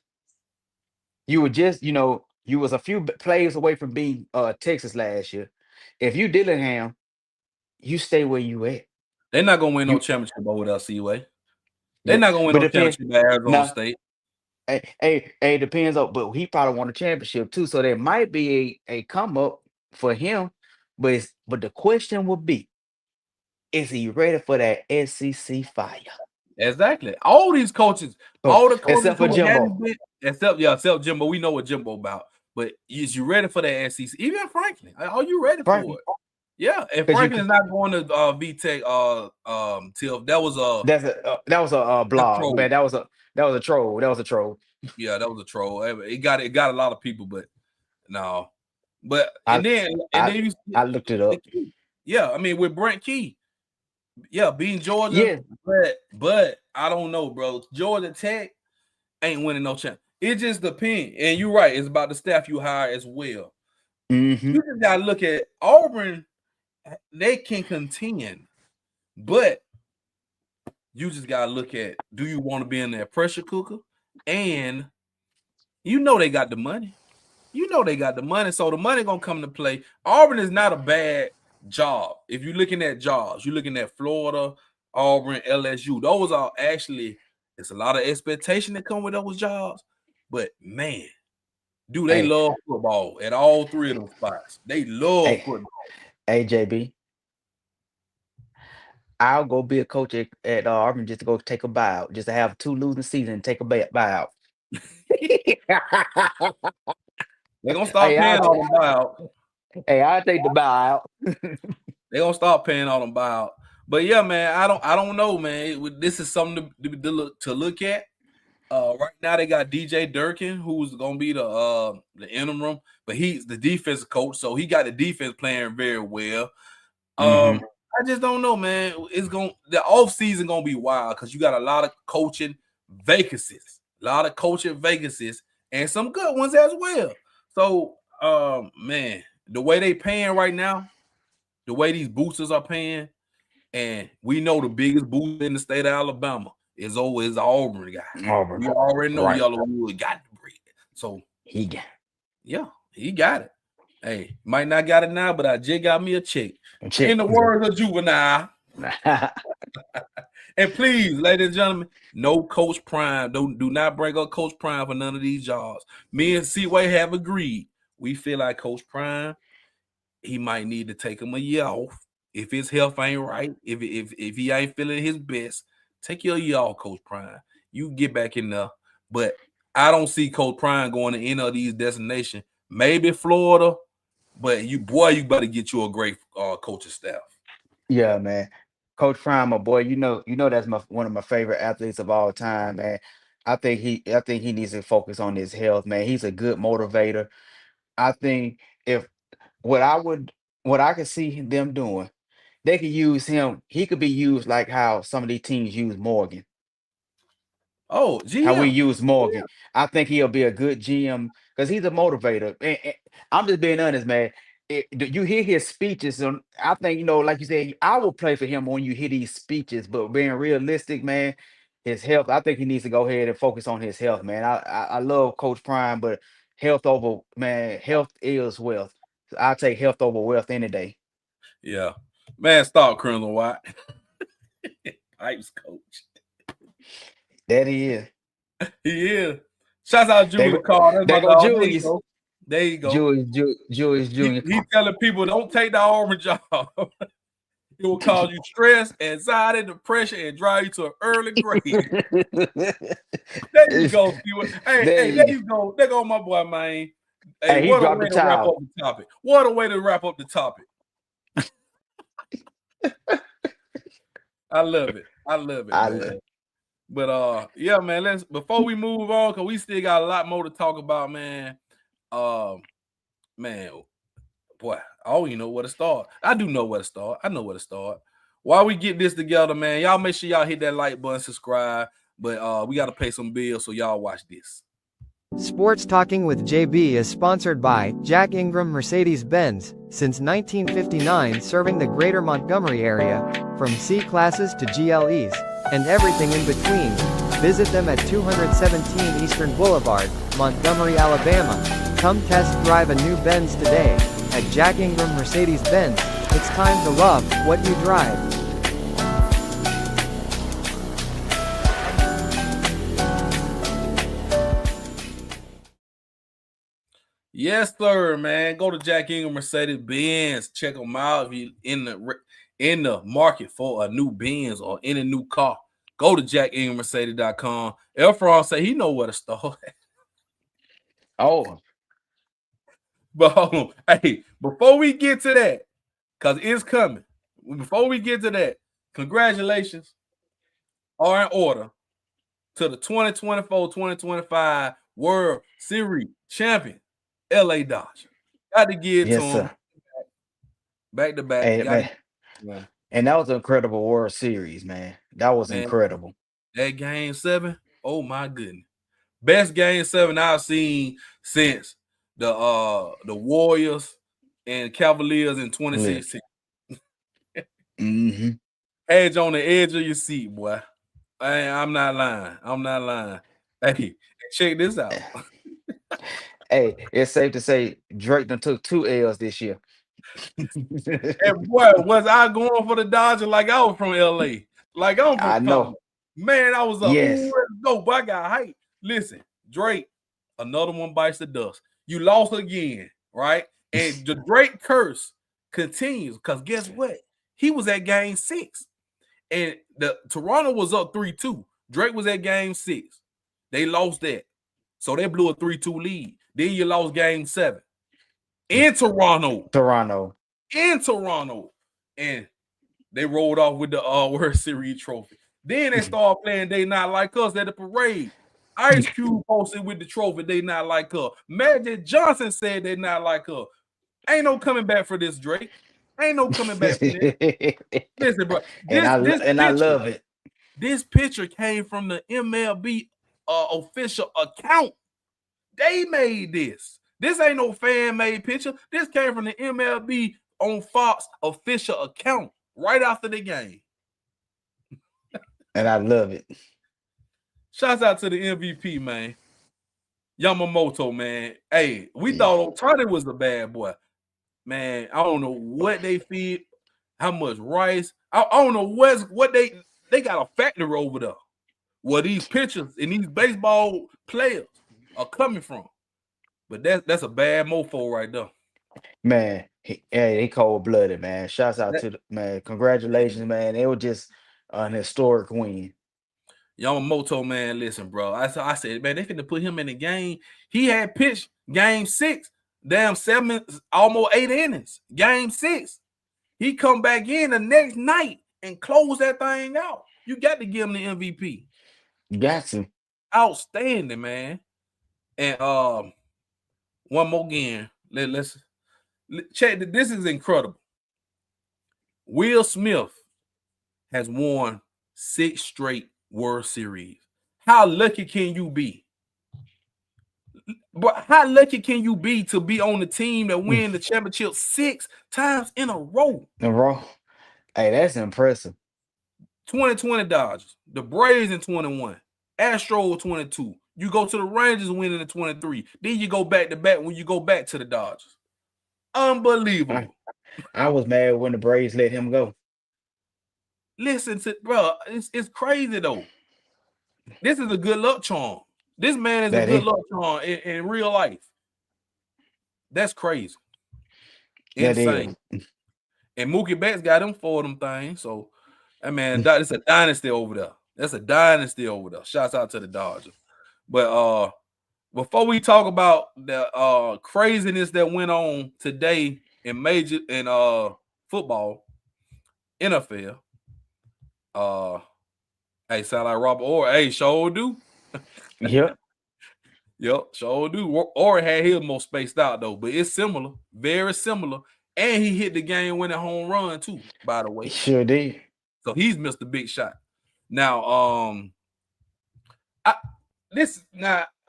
You were just, you was a few plays away from being Texas last year. If you Dillingham, you stay where you at. They're not gonna win no You championship over at CUA. They're Yeah, not gonna win but no depend championship at Arizona now. State. Hey, depends on, but he probably won a championship too, so there might be a come up for him. But the question would be, is he ready for that SEC fire? Exactly. All these coaches, So, all the coaches except for who Jimbo. hadn't been, except Jimbo, we know what Jimbo about. But is you ready for the SEC? Even Franklin, are you ready for Franklin, it? Yeah, and because Franklin's not going to VTech till that was that was a a blog, troll. man. That was a troll. That was a troll. Yeah, that was a troll. It got a lot of people, but no. But I and I then I looked it up. yeah, I mean with Brent Key, yeah, beating Georgia, Yeah, but I don't know, bro. Georgia Tech ain't winning no champ. It just depends. And you're right, it's about the staff you hire as well. hmm You just gotta look at Auburn, they can contend, but you just gotta look at, do you want to be in that pressure cooker? And they got the money. They got the money, so the money gonna come to play. Auburn is not a bad job. If you're looking at jobs, you're looking at Florida, Auburn, LSU. Those are actually, it's a lot of expectation that come with those jobs. But man, do they Hey, love football at all three of those spots? They love hey, football. JB, I'll go be a coach at Auburn just to go take a buyout, just to have 2 losing seasons and take a buyout. They're gonna start Hey, paying all them buyout. I'll take the buyout. They're gonna start paying all them buyout. But yeah, man, I don't know, man. This is something to look at. Right now they got DJ Durkin, who's gonna be the interim, but he's the defensive coach, so he got the defense playing very well. hmm I just don't know, man. The off season gonna be wild because you got a lot of coaching vacancies, and some good ones as well. So, man, the way they paying right now, the way these boosters are paying, and we know the biggest booster in the state of Alabama It's always the Auburn guy. Auburn. We already know Right. Yellowwood got the bread. So He got yeah, he got it. Hey, might not got it now, but I just got me a check. check. In the words of Juvenile. And please, ladies and gentlemen, no Coach Prime. Do not bring up Coach Prime for none of these jobs. Me and Seaway have agreed. We feel like Coach Prime, he might need to take him a year off. If his health ain't right, if he ain't feeling his best, take your year off, Coach Prime. You get back in there. But I don't see Coach Prime going to any of these destinations. Maybe Florida, but you better get you a great coaching staff. Yeah, man. Coach Prime, my boy, you know that's one of my favorite athletes of all time, man. I think he needs to focus on his health, man. He's a good motivator. I think if what I could see them doing, they could use him. He could be used like how some of these teams use Morgan. Oh, How we GM. use Morgan. I think he'll be a good GM because he's a motivator. And I'm just being honest, man. You hear his speeches, and I think, like you said, I will play for him when you hear these speeches. But being realistic, man, his health. I think he needs to go ahead and focus on his health, man. I love Coach Prime, but health is wealth. So I'll take health over wealth any day. Yeah, man, stop Colonel White. Pipes coach. That he is. He is. Shouts out Julius Carr. There go Julius. There you go. Julius Jr. He telling people don't take the Auburn job. It will cause you stress, anxiety, depression, and drive you to an early grave. There you go, Stewart. Hey, there you go. There go my boy, man. Hey, what a way to wrap up the topic. What a way to wrap up the topic. I love it. Man. But yeah, man, before we move on, because we still got a lot more to talk about, man. Man, boy, I don't even know where to start. I do know where to start. I know where to start. While we get this together, man, y'all make sure y'all hit that like button, subscribe. But we got to pay some bills, so y'all watch this. Sports Talking with JB is sponsored by Jack Ingram Mercedes-Benz, since 1959 serving the greater Montgomery area, from C-classes to GLEs, and everything in between. Visit them at 217 Eastern Boulevard, Montgomery, Alabama. Come test drive a new Benz today. At Jack Ingram Mercedes-Benz, it's time to love what you drive. Yes, sir, man. Go to Jack Ingram Mercedes-Benz. Check them out if you're in the market for a new Benz or any new car. Go to JackIngramMercedes.com. Elfron say he know where to start. Oh. But hold on. Hey, before we get to that, because it's coming. Before we get to that, congratulations are in order to the 2024-2025 World Series champion, LA Dodgers. Got to give to them back to back. Hey, man. And that was an incredible World Series, man. That was incredible. That Game 7, oh my goodness. Best Game 7 I've seen since the Warriors and Cavaliers in 2016. Mm-hmm. Edge on the edge of your seat, boy. I'm not lying. Hey, check this out. Hey, it's safe to say Drake done took 2 L's this year. And boy, was I going for the Dodgers like I was from LA? Like I'm from I know. Man, I was up. Yes. Let's go, but I got hype. Listen, Drake, another one bites the dust. You lost again, right? And the Drake curse continues because guess what? He was at Game 6, and the Toronto was up 3-2. Drake was at Game 6. They lost that, so they blew a 3-2 lead. Then you lost Game 7 in Toronto. And they rolled off with the World Series trophy. Then they started playing They Not Like Us at the parade. Ice Cube posted with the trophy, They Not Like Us. Magic Johnson said They Not Like Us. Ain't no coming back for this, Drake. Ain't no coming back for this. Listen, bro. I love it. This picture came from the MLB official account. They made this. This ain't no fan-made picture. This came from the MLB on Fox official account right after the game. And I love it. Shouts out to the MVP, man. Yamamoto, man. Hey, we Yeah. thought Otani was the bad boy. Man, I don't know what they feed, how much rice. I don't know what they got a factory over there where these pitchers and these baseball players are coming from. But that's a bad mofo right there. Man, they cold blooded, man. Shouts out That- to the man. Congratulations, man. It was just an historic win. Yamamoto, man, listen, bro. I said, man, they finna put him in the game. He had pitched game 6, damn 7, almost 8 innings. Game 6. He come back in the next night and close that thing out. You got to give him the MVP. You got to. Outstanding, man. And one more game. Let's check. This is incredible. Will Smith has won 6 straight World Series. How lucky can you be? But how lucky can you be to be on the team that win the championship 6 times in a row? Hey, that's impressive. 2020 Dodgers, the Braves in 21, Astros 22. You go to the Rangers winning in 23. Then you go back to back when you go back to the Dodgers. Unbelievable. I was mad when the Braves let him go. Listen to bro, it's crazy though. This is a good luck charm. This man is a good luck charm in real life. That's crazy. Insane. And Mookie Betts got him for them things. So, I mean, it's a dynasty over there. That's a dynasty over there. Shouts out to the Dodgers. But before we talk about the craziness that went on today in football, NFL, hey, sound like Robert Orr. Hey, sure do. Yep. Yep, sure do. Orr had his more spaced out though, but it's similar, very similar. And he hit the game-winning home run too, by the way. He sure did. So he's missed a big shot. Now, I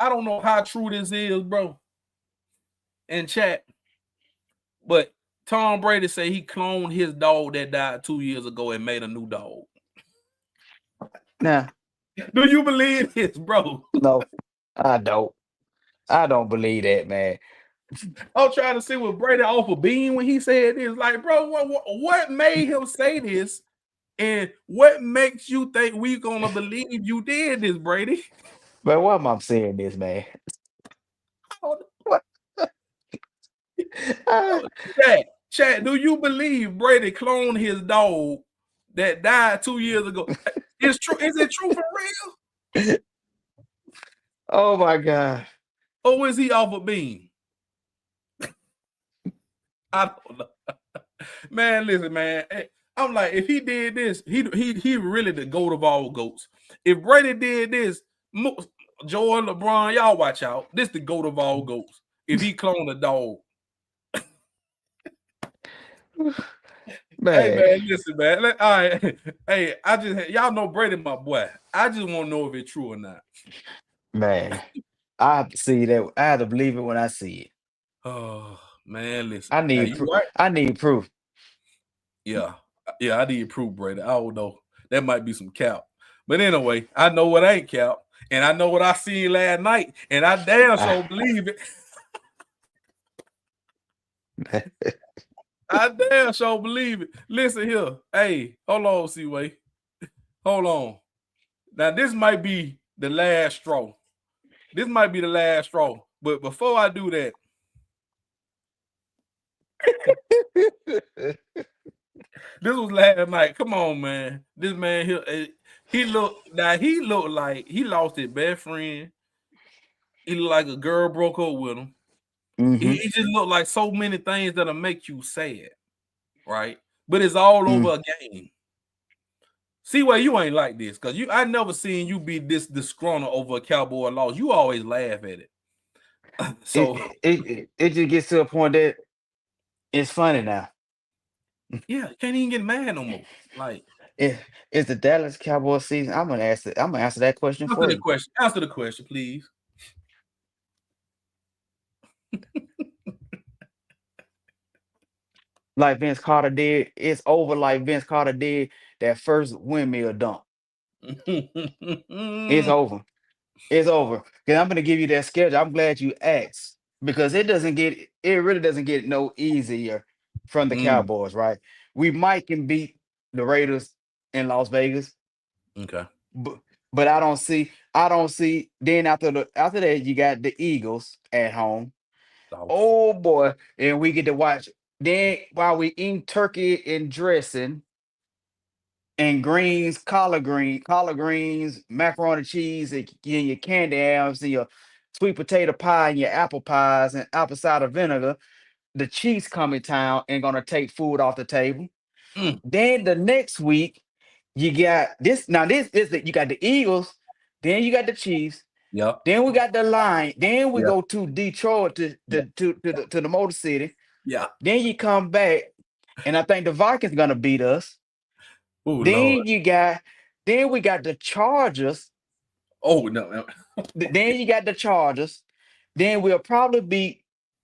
don't know how true this is, bro. In chat, but Tom Brady say he cloned his dog that died 2 years ago and made a new dog. Now, do you believe this, bro? No, I don't. I don't believe that, man. I'm trying to see what Brady off a beam when he said this. Like, bro, what made him say this? And what makes you think we gonna believe you did this, Brady? But why am I saying this, man? What? Chat, do you believe Brady cloned his dog that died 2 years ago? It's true. Is it true for real? Oh my God. Or is he off a beam? I don't know. Man, listen, man. I'm like, if he did this, he really the GOAT of all GOATs. If Brady did this, Jordan, LeBron, y'all watch out. This the GOAT of all GOATs. If he cloned a dog. Man. Hey, man, listen, man. All right. Hey, y'all know Brady, my boy. I just want to know if it's true or not. Man, I have to see that. I have to believe it when I see it. Oh, man, listen. I need proof. Right? I need proof. Yeah, I need proof, Brady. I don't know. That might be some cap. But anyway, I know what ain't cap. And I know what I seen last night. And I damn sure believe it. I damn sure believe it. Listen here. Hey, hold on, C-Way. Hold on. Now, this might be the last straw. This might be the last straw. But before I do that, this was last night. Come on, man. This man here, he looked like he lost his best friend. He looked like a girl broke up with him. Mm-hmm. He just looked like so many things that'll make you sad, right? But it's all over a game. See why you ain't like this, because I never seen you be this disgruntled over a Cowboy loss. You always laugh at it. So it just gets to a point that it's funny now. Yeah, can't even get mad no more. Like, is the Dallas Cowboys season? I'm gonna answer that question for you. Answer the question, please. Like Vince Carter did, it's over. Like Vince Carter did that first windmill dunk. It's over. It's over. Because I'm gonna give you that schedule. I'm glad you asked because it really doesn't get no easier from the Mm, Cowboys, right? We might can beat the Raiders in Las Vegas, okay. but I don't see then after that you got the Eagles at home. Thoughts. Oh boy, and we get to watch then while we eating turkey and dressing and greens, collard greens, macaroni and cheese, and your candy yams, and your sweet potato pie, and your apple pies, and apple cider vinegar. The Chiefs come in town and gonna take food off the table. Mm, Then the next week, you got this. Now this is you got the Eagles, then you got the Chiefs, yeah. then we got the Lion, then we Yeah. go to Detroit Yeah. to the Motor City. Yeah. Then you come back, and I think the Vikings gonna beat us. Oh Lord. Then you got, then we got the Chargers. Oh no. No. Then you got the Chargers. Then we'll probably beat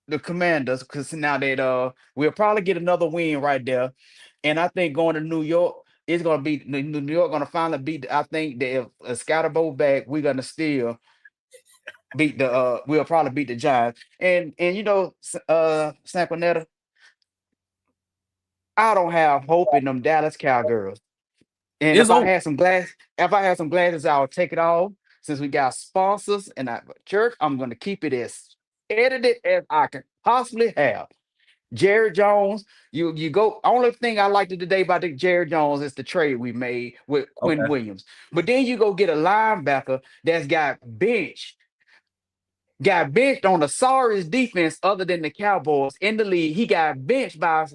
the Commanders because now that we'll probably get another win right there. And I think going to New York, it's gonna be New York gonna finally beat. I think that if a Scatterbo back, we're gonna still beat the we'll probably beat the Giants. And Sanquinetta, I don't have hope in them Dallas Cowgirls. And It's over. if I had some glasses, I'll take it off. Since we got sponsors and I church, I'm gonna keep it as edited as I can possibly have. Jerry Jones, you go. Only thing I liked today about the Jerry Jones is the trade we made with Quinn Okay. Williams. But then you go get a linebacker that's got benched on the sorriest defense other than the Cowboys in the league. He got benched by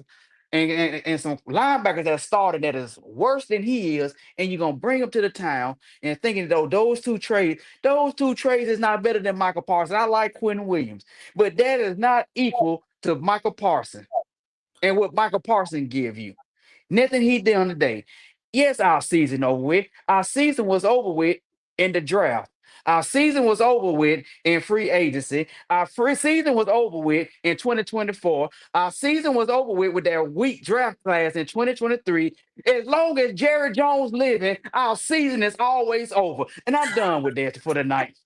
and some linebackers that started that is worse than he is, and you're gonna bring him to the town and thinking though those two trades is not better than Michael Parsons. I like Quentin Williams, but that is not equal to Michael Parsons and what Michael Parsons give you. Nothing he done today. Yes, our season over with. Our season was over with in the draft. Our season was over with in free agency. Our free season was over with in 2024. Our season was over with that weak draft class in 2023. As long as Jerry Jones living, our season is always over. And I'm done with that for the night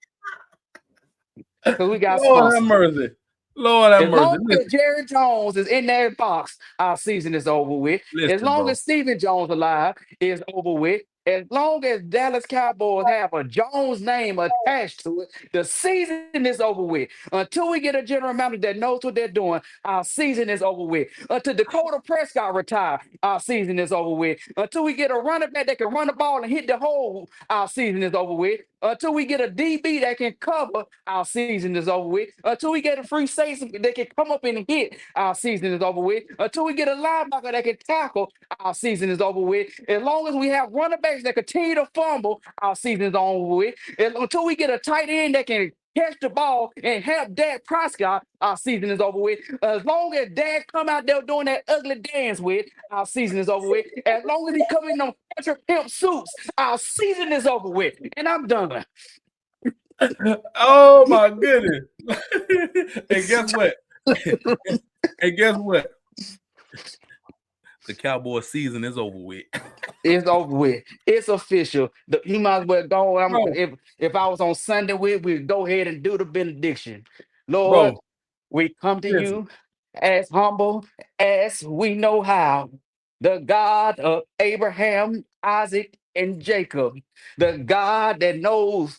because we got Lord have sponsors. mercy. Lord have As mercy. long as Jerry Jones is in that box, our season is over with. As Listen, long bro. as Stephen Jones alive, is over with. As long as Dallas Cowboys have a Jones name attached to it, the season is over with. Until we get a general manager that knows what they're doing, our season is over with. Until Dakota Prescott retire, our season is over with. Until we get a running back that can run the ball and hit the hole, our season is over with. Until we get a DB that can cover, our season is over with. Until we get a free safety that can come up and hit, our season is over with. Until we get a linebacker that can tackle, our season is over with. As long as we have running backs that continue to fumble, our season is over with. And until we get a tight end that can catch the ball and help Dak Prescott, our season is over with. As long as Dak come out there doing that ugly dance with, our season is over with. As long as he come in them Patrick Pimp suits, our season is over with. And I'm done. Oh my goodness. And guess what? And guess what? The Cowboy season is over with. It's over with. It's official. You might as well go. Bro, If I was on Sunday we'd go ahead and do the benediction. Lord, bro, we come to listen. you as humble as we know how. The God of Abraham, Isaac, and Jacob. The God that knows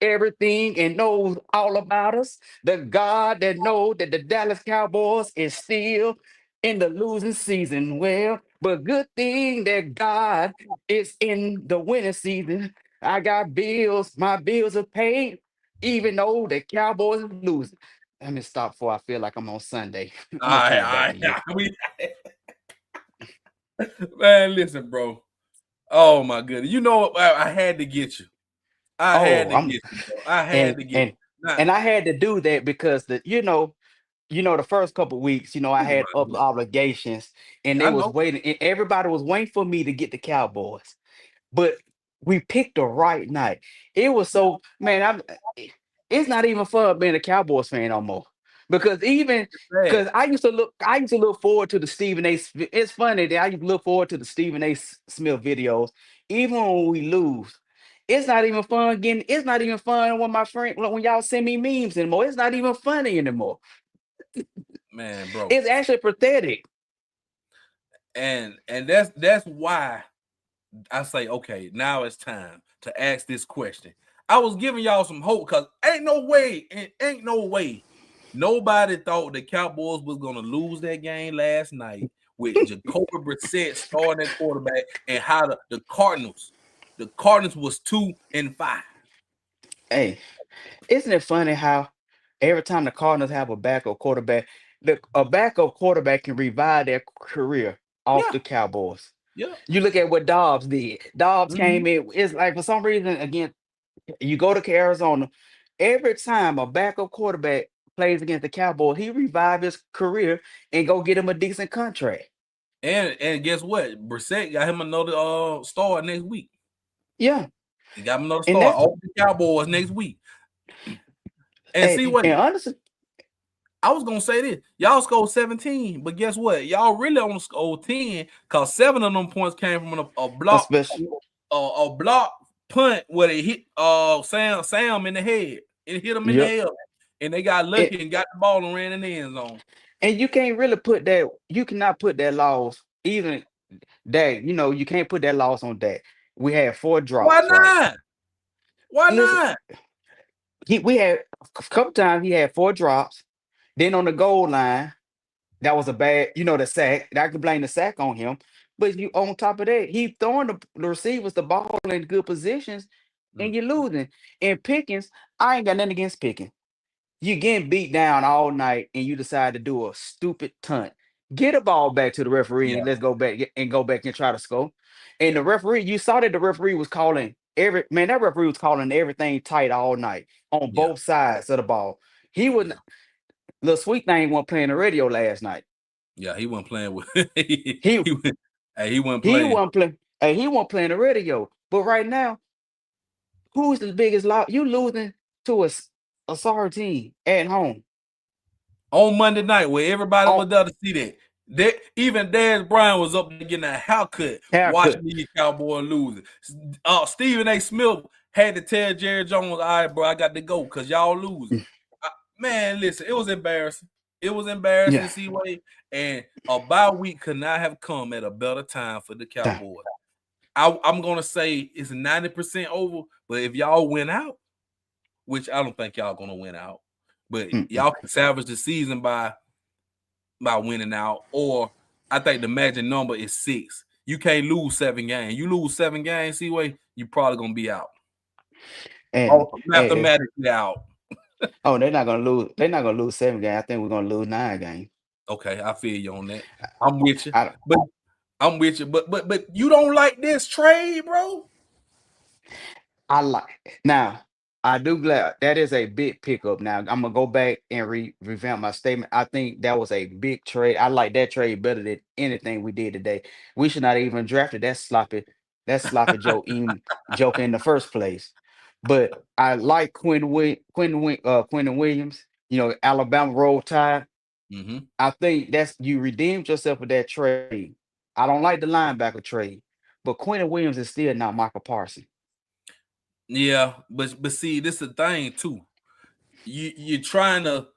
everything and knows all about us. The God that knows that the Dallas Cowboys is still in the losing season. Well, but good thing that God is in the winning season. I got bills. My bills are paid, even though the Cowboys are losing. Let me stop before I feel like I'm on Sunday. I'm gonna turn it back to you. Man, listen, bro. Oh my goodness. You know what? I had to get you. I had Oh, to get you, bro. I had and to get and you. Nah, and I had to do that because the first couple weeks, I think had about other it. obligations, and I they was know. waiting, and everybody was waiting for me to get the Cowboys. But we picked the right night. It was so man, it's not even fun being a Cowboys fan no more. Because even Sad. because I used to look forward to the Stephen A. It's funny that I used to look forward to the Stephen A. Smith videos, even when we lose. It's not even fun getting. It's not even fun when my friend when y'all send me memes anymore. It's not even funny anymore. Man, bro. It's actually pathetic. And that's why I say, okay, now it's time to ask this question. I was giving y'all some hope because ain't no way nobody thought the Cowboys was gonna lose that game last night with Jacoby Brissett starting at quarterback and how the Cardinals was 2-5. Hey, isn't it funny how every time the Cardinals have a backup quarterback, a backup quarterback can revive their career off Yeah, the Cowboys. yeah. You look at what Dobbs did. Dobbs came in. It's like for some reason again. You go to Arizona, every time a backup quarterback plays against the Cowboys, he revive his career and go get him a decent contract. And guess what? Brissett got him another star next week. Yeah, He got him another and star that's off the Cowboys next week. And see what? and honestly, I was gonna say this. Y'all scored 17, but guess what? Y'all really only scored 10 because 7 of them points came from a block, especially a block punt where they hit Sam in the head. It hit him in the yep. head, and they got lucky and got the ball and ran in the end zone. And you can't really put that. You cannot put that loss even that. You can't put that loss on that. We had 4 Why drops, right? not? Why Listen, not? we had a couple times he had 4 drops. Then on the goal line, that was a bad, the sack. I can blame the sack on him. But you on top of that, he throwing the receivers the ball in good positions, and you're losing. And Pickens, I ain't got nothing against Pickens. You getting beat down all night, and you decide to do a stupid tunt. Get a ball back to the referee, Yeah, and let's go back and try to score. And the referee, you saw that the referee was calling that referee was calling everything tight all night on yeah, both sides of the ball. He was yeah. Little Sweet Thing wasn't playing the radio last night. Yeah, he wasn't playing with He he wasn't he playing. wasn't playing. Hey, he wasn't playing the radio. But right now, who's the biggest loss? You losing to a sorry team at home. On Monday night where everybody On was there to see that. Even Dez Bryant was up there getting a haircut watching haircut. these Cowboys losing. Stephen A. Smith had to tell Jerry Jones, all right, bro, I got to go because y'all losing. Man, listen, it was embarrassing. It was embarrassing Yeah. to see way. And a bye week could not have come at a better time for the Cowboys. I'm going to say it's 90% over, but if y'all win out, which I don't think y'all going to win out, but y'all can salvage the season by winning out, or I think the magic number is 6. You can't lose 7 games. You lose 7 games, Seaway, you're probably gonna be out. And Mathematically out. oh, they're not gonna lose. They're not gonna lose 7 games. I think we're gonna lose 9 games. Okay, I feel you on that. I'm with you. I But I'm with you. But you don't like this trade, bro? like now. I do glad that is a big pickup. Now I'm gonna go back and revamp my statement. I think that was a big trade. I like that trade better than anything we did today. We should not even drafted that sloppy joke in the first place. But I like Quentin Williams. Alabama Roll Tide. Mm-hmm. I think that's you redeemed yourself with that trade. I don't like the linebacker trade, but Quentin Williams is still not Michael Parsons. Yeah, but see, this is the thing too. You're trying to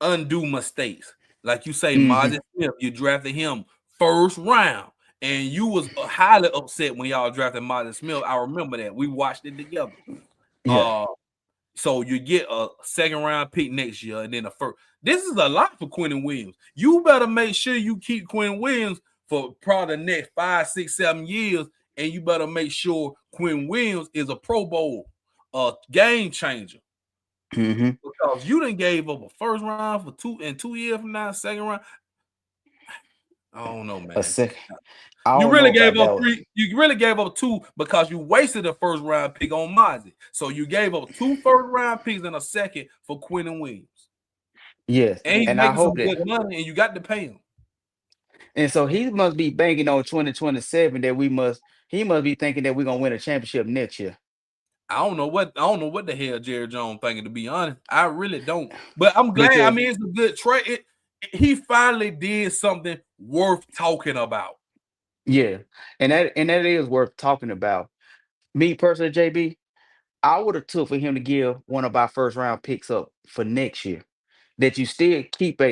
undo mistakes. Like you say, Mazi Smith, you drafted him first round. And you was highly upset when y'all drafted Mazi Smith. I remember that. We watched it together. Yeah. So you get a 2nd round pick next year, and then a first. This is a lot for Quentin Williams. You better make sure you keep Quentin Williams for probably the next 5, 6, 7 years, and you better make sure Quentin Williams is a Pro Bowl, game changer. Because you done gave up a first round for 2 years from now, 2nd round. I don't know, man. You really gave up 3. You really gave up 2 because you wasted a first round pick on Mazi. So you gave up 2 first round picks and a second for Quentin Williams. Yes, And he's and making some good money, and you got to pay him. And so he must be banking on 2027 that he must be thinking that we're gonna win a championship next year. I don't know what the hell Jerry Jones thinking, to be honest. I really don't. But I'm glad. I mean, it's a good trade. He finally did something worth talking about. Yeah, and that is worth talking about. Me personally, JB, I would have took for him to give one of our first round picks up for next year. That you still keep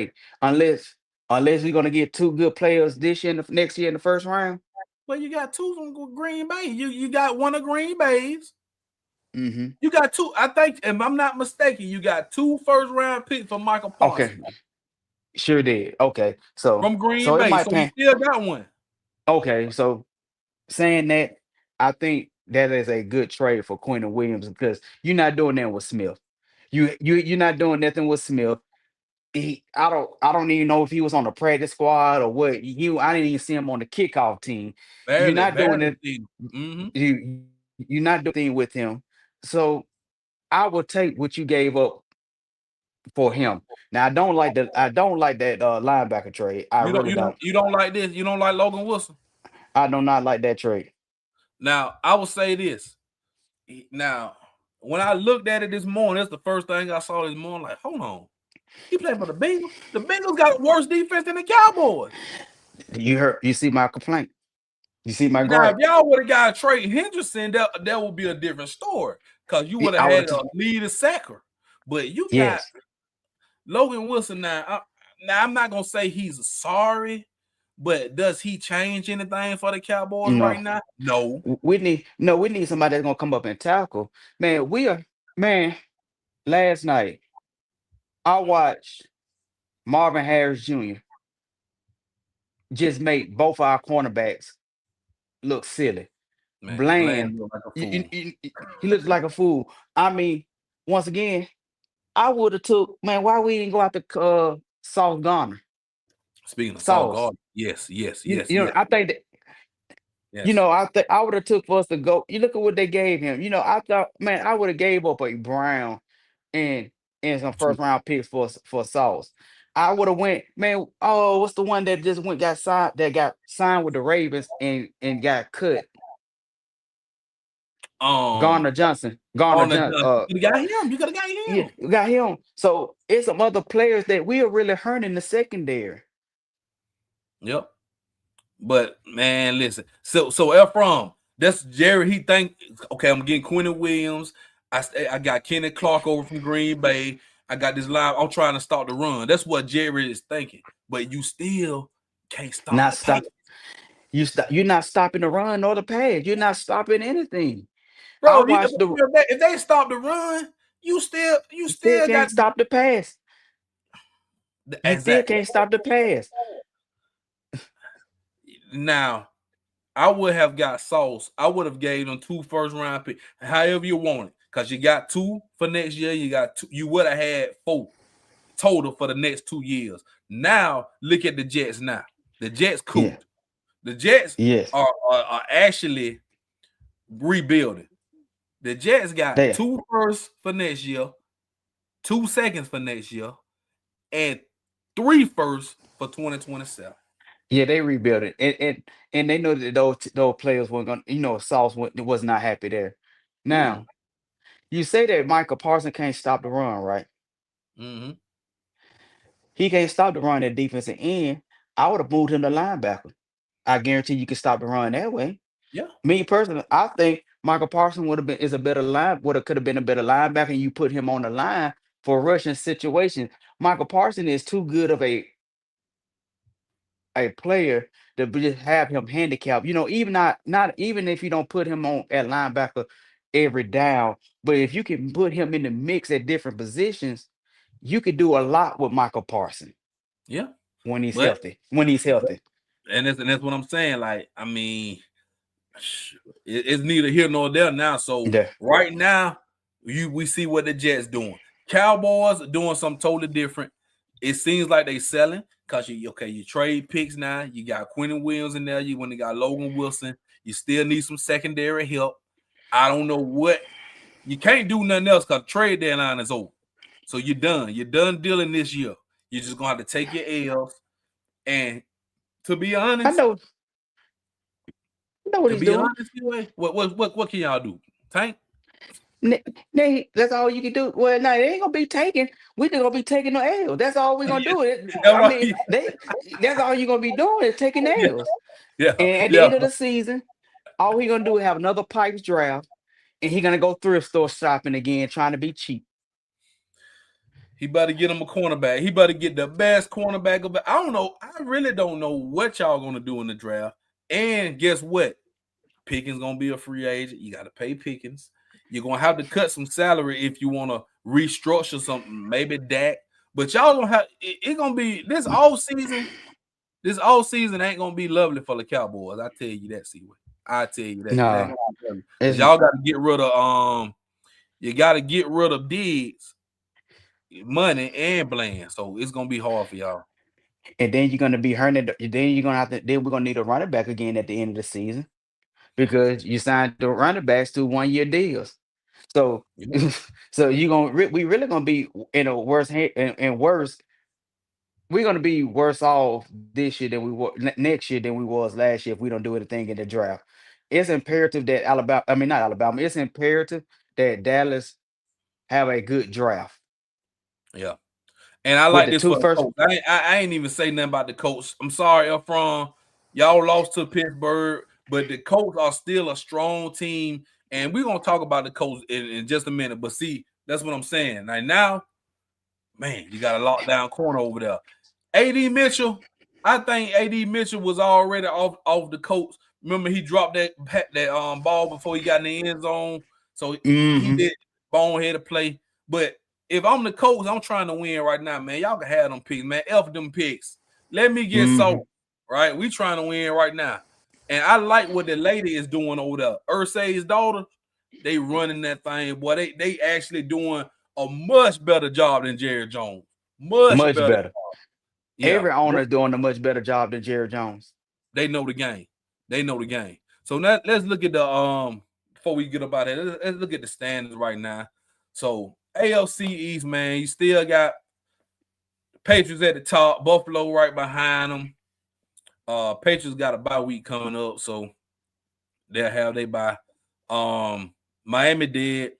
unless we're gonna get two good players this year and the next year in the first round. Well, you got two from Green Bay. You got one of Green Bay's. Mm-hmm. You got two. I think, if I'm not mistaken, you got 2 first-round picks for Michael Parsons. Okay, sure did. Okay, so From Green it Bay. might So you still got one. Okay, so saying that, I think that is a good trade for Quentin Williams because you're not doing that with Smith. You're not doing nothing with Smith. I don't even know if he was on the practice squad or what. I didn't even see him on the kickoff team. You're not doing it. Mm-hmm. You're not doing anything with him. So I will take what you gave up for him. Now I don't like that linebacker trade. I really don't. You don't like this. You don't like Logan Wilson. I do not like that trade. Now I will say this. Now, when I looked at it this morning, that's the first thing I saw this morning. Like, hold on. He playing for the Bengals. The Bengals got worse defense than the Cowboys. You see my complaint. You see my Now, gripe. if y'all would have got Trey Henderson, that would be a different story. Because you would have had a lead sacker. But you got Logan Wilson now. I'm not gonna say he's sorry, but does he change anything for the Cowboys right now? No. We need somebody that's gonna come up and tackle. Last night I watched Marvin Harris Jr. just make both our cornerbacks look silly. Man, Bland. He looks like a fool. I mean, once again, I would have took, why we didn't go out to Sauce Gardner? Speaking of Sauce Gardner, yes. I think that I would have took for us to go. You look at what they gave him. I thought, I would have gave up a Brown and some first round picks for Sauce. I would have went, what's the one that just got signed with the Ravens and got cut? Garner Johnson. You got him. You could have got him. Yeah, you got him. So it's some other players that we are really hurting in the secondary. Yep. But man, listen. So Ephraim, that's Jerry. He think, okay, I'm getting Quentin Williams. I got Kenny Clark over from Green Bay. I got this line. I'm trying to start the run. That's what Jerry is thinking. But you still can't stop. You're not stopping the run or the pass. You're not stopping anything. Bro, if they stop the run, you still can't stop the pass. You still can't stop the pass. Now, I would have got Sauce. I would have gave them 2 first round picks, however you want it, because you got 2 for next year. You got 2. You would have had 4 total for the next 2 years. Now, look at the Jets. Now, the Jets cool. Yeah. The Jets are actually rebuilding. The Jets got 2 firsts for next year, 2 seconds for next year, and 3 firsts for 2027. Yeah, they rebuilt it, and they know that those players weren't gonna. Sauce was not happy there. Now, you say that Michael Parsons can't stop the run, right? Mm-hmm. He can't stop the run at defensive end. I would have moved him to linebacker. I guarantee you can stop the run that way. Yeah. Me personally, I think Michael Parsons could have been a better linebacker, and you put him on the line for rushing situations. Michael Parsons is too good of a player to just have him handicapped. Even not even if you don't put him on at linebacker every down, but if you can put him in the mix at different positions, you could do a lot with Michael Parsons. Yeah. When he's healthy. And that's what I'm saying. Like, I mean, it's neither here nor there now. So right now, we see what the Jets doing. Cowboys are doing something totally different. It seems like they selling because you trade picks now. You got Quentin Williams in there. You got Logan Wilson. You still need some secondary help. I don't know what. You can't do nothing else because trade deadline is over. So you're done. You're done dealing this year. You're just gonna have to take your L's. And to be honest, I know what he's doing. Honest, what can y'all do? Tank? That's all you can do. Well, no, they ain't gonna be taking. We're gonna be taking the L. That's all we're gonna do. That's all you're gonna be doing is taking L's. Yeah. And at the end of the season, all we're gonna do is have another Pipes draft and he gonna go thrift store shopping again, trying to be cheap. He better get him a cornerback. He better get the best cornerback of it. I don't know. I really don't know what y'all gonna do in the draft. And guess what? Pickens gonna be a free agent. You got to pay Pickens. You're gonna have to cut some salary if you want to restructure something. Maybe Dak. But y'all gonna have it gonna be this all season. This all season ain't gonna be lovely for the Cowboys. I tell you that, Seaway. I tell you that. No, Y'all got to get rid of you got to get rid of Diggs, money, and Bland. So it's gonna be hard for y'all. and then you're gonna be hurting. Then you're gonna have to. Then we're gonna need a running back again at the end of the season because you signed the running backs to 1-year deals. So, Yeah. so you we really gonna be in a worse and worse. We're gonna be worse off this year than we were next year than we was last year if we don't do anything in the draft. It's imperative that Alabama. I mean, not Alabama. It's imperative that Dallas have a good draft. Yeah. And I With like the this two for the first. coach. I ain't even say nothing about the coach. I'm sorry, Efron. Y'all lost to Pittsburgh, but the Colts are still a strong team. And we're gonna talk about the Colts in just a minute. But see, that's what I'm saying. Like now, man, you got a lockdown corner over there. AD Mitchell, I think AD Mitchell was already off the Colts. Remember, he dropped that ball before he got in the end zone. So he did boneheaded play. But if I'm the Colts, I'm trying to win right now, man. Y'all can have them picks, man. F them picks. Let me get sold, right? We trying to win right now. And I like what the lady is doing over there. Ursay's daughter, they running that thing, boy. They actually doing a much better job than Jerry Jones. Much better. Yeah. Every owner is doing a much better job than Jerry Jones. They know the game. They know the game. So now let's look at the before we get up out of it, let's look at the standings right now. So AFC East, man, you still got Patriots at the top, Buffalo right behind them. Patriots got a bye week coming up, so they'll have they bye. Miami did,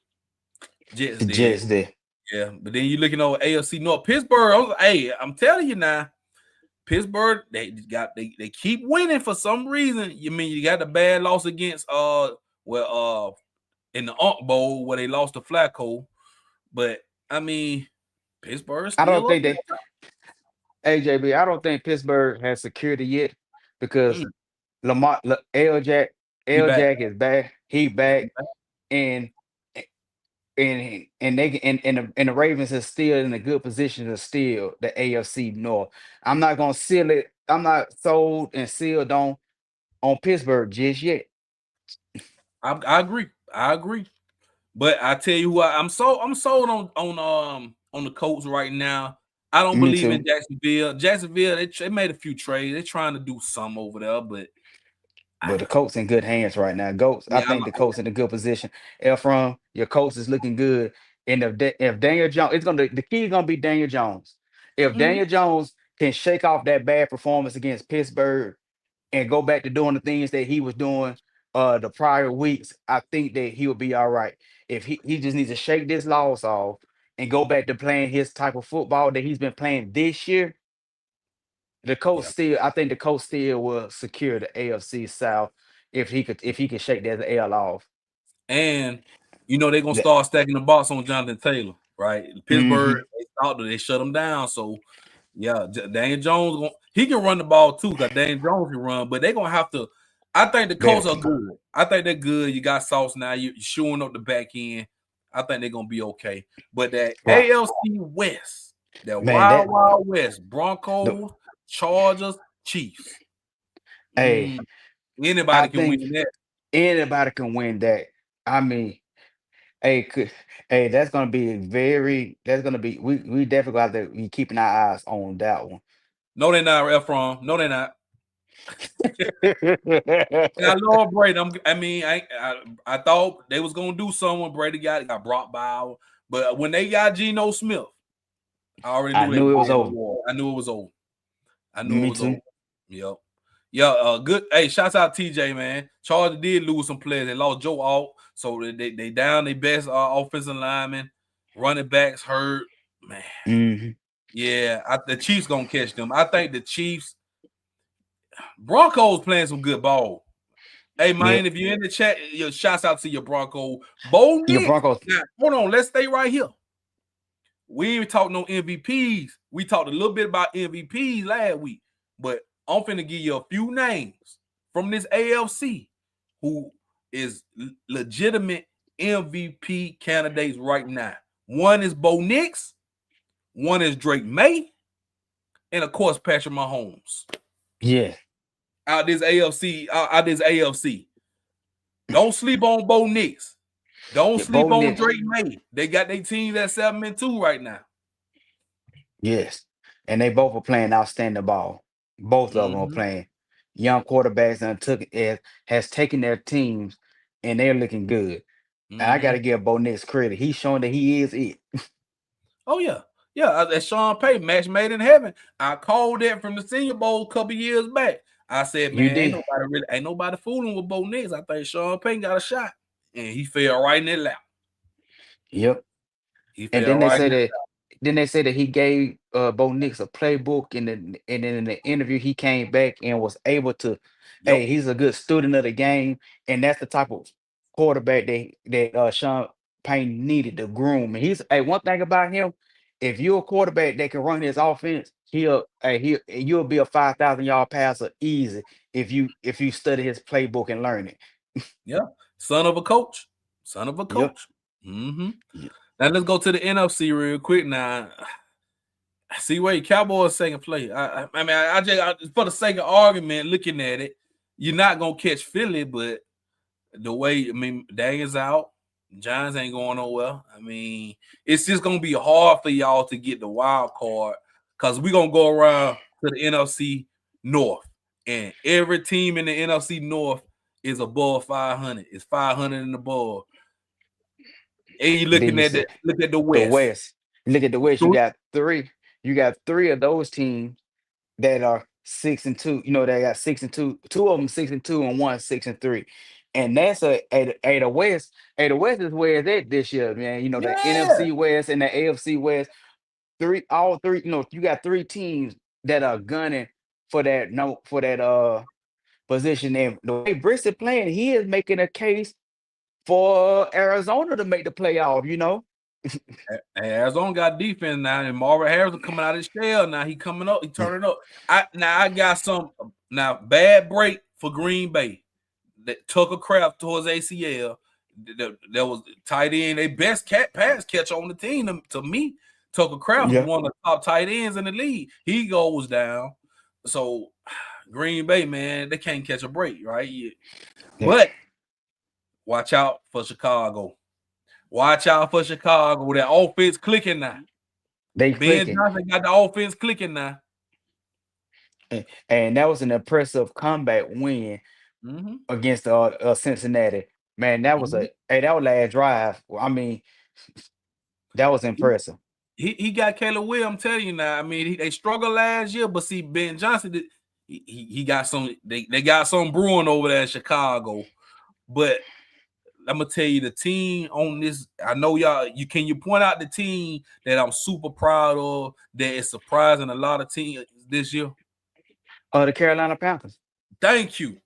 Jets did. Yeah, but then you looking over AFC North, Pittsburgh. I'm telling you now, Pittsburgh, they keep winning for some reason. You mean you got the bad loss against in the Unk Bowl where they lost to Flacco, but I mean Pittsburgh. I don't think AJB. I don't think Pittsburgh has security yet because L. Jack is back. He back, and the Ravens is still in a good position to steal the AFC North. I'm not gonna seal it. I'm not sold and sealed on Pittsburgh just yet. I agree. But I tell you what, I'm sold on the Colts right now. I don't believe in Jacksonville. Jacksonville, they made a few trades. They're trying to do some over there, but the Colts in good hands right now. I think the Colts in a good position. Efron, your Colts is looking good. And if Daniel Jones, the key is gonna be Daniel Jones. If Daniel Jones can shake off that bad performance against Pittsburgh and go back to doing the things that he was doing the prior weeks, I think that he will be all right. If he just needs to shake this loss off and go back to playing his type of football that he's been playing this year, I think the Colts still will secure the AFC South if he could shake that L off. And they're gonna start stacking the box on Jonathan Taylor, right? Pittsburgh, they shut him down. So yeah, Daniel Jones he can run the ball too, because Daniel Jones can run, but they're gonna have to. I think the Colts are good. I think they're good. You got Sauce now. You're showing up the back end. I think they're gonna be okay. But that AFC West, Wild West, Broncos, Chargers, Chiefs. Hey, anybody can win that. Anybody can win that. I mean, that's gonna be we definitely have to be keeping our eyes on that one. No, they're not, Efron. No, they're not. I love Brady. I thought they was gonna do something when Brady got brought by, but when they got Geno Smith, I knew it was over. I knew it was over. Yep. Yeah. Good. Hey, shouts out TJ, man. Chargers did lose some players. They lost Joe Alt, so they down their best offensive lineman. Running backs hurt, man. Yeah, the Chiefs gonna catch them. I think the Chiefs. Broncos playing some good ball. Hey, man, Yeah, if you're in the chat, your shouts out to your Bronco. Bo your Nix. Broncos. Now, hold on. Let's stay right here. We ain't talking no MVPs. We talked a little bit about MVPs last week, but I'm finna give you a few names from this AFC who is legitimate MVP candidates right now. One is Bo Nix, one is Drake May, and of course Patrick Mahomes. Yeah, Out this AFC. Don't sleep on Bo Nix. Don't yeah, sleep Bo on Nix. Drake May. They got their teams at 7-2 right now. Yes, and they both are playing outstanding ball. Both of them are Mhm. playing young quarterbacks and has taken their teams, and they're looking good. And I got to Mhm. give Bo Nix credit. He's showing that he is it. Oh yeah. Yeah, that's Sean Payton, match made in heaven. I called that from the Senior Bowl a couple years back. I said, You man, did. ain't nobody fooling with Bo Nix. I think Sean Payton got a shot. And he fell right in that lap. Yep. He And fell right in that. then they said that he gave Bo Nix a playbook, and then in the interview he came back and was able to, hey, Yep. he's a good student of the game, and that's the type of quarterback that Sean Payne needed to groom. And he's one thing about him, if you're a quarterback that can run his offense, you'll be a 5,000 yard passer easy if you study his playbook and learn it. Yeah. Son of a coach. Son of a Yep. coach. Mm-hmm. Yeah. Now let's go to the NFC real quick. Now, see where your Cowboys second place. I just for the sake of argument, looking at it, you're not gonna catch Philly, but the way Dang is out, Giants ain't going nowhere. I mean, it's just gonna be hard for y'all to get the wild card because we're gonna go around to the NFC North, and every team in the NFC North is above 500. It's 500 and above. And you Then looking you at said the the West. West. Look at the West. You got three of those teams that are 6-2. You know, they got 6-2. Two of them 6-2 and one 6-3. And that's the West. The West is where it's at this year, man. You know, the Yeah. NFC West and the AFC West. All three, you got three teams that are gunning for that no for that position. And the way Brissett playing, he is making a case for Arizona to make the playoff, you know. Arizona got defense now, and Marvin Harrison coming out of his shell. Now he coming up, he turning up. I got some bad break for Green Bay. That Tucker Kraft towards ACL. That was tight end. They best pass catch on the team. To me, Tucker Kraft is Yeah. one of the top tight ends in the league. He goes down. So Green Bay, man, they can't catch a break, right? Yeah. But watch out for Chicago. Watch out for Chicago. That offense clicking now. They Ben clicking. Johnson got the offense clicking now. And that was an impressive comeback win Mm-hmm. against Cincinnati. Man, that was Mm-hmm. that was last drive. I mean, that was impressive. He got Caleb Williams. I'm telling you now. I mean, they struggled last year, but see, Ben Johnson, he got some. They got some brewing over there in Chicago. But I'm gonna tell you, the team on this. I know y'all. You point out the team that I'm super proud of that is surprising a lot of teams this year. The Carolina Panthers. Thank you.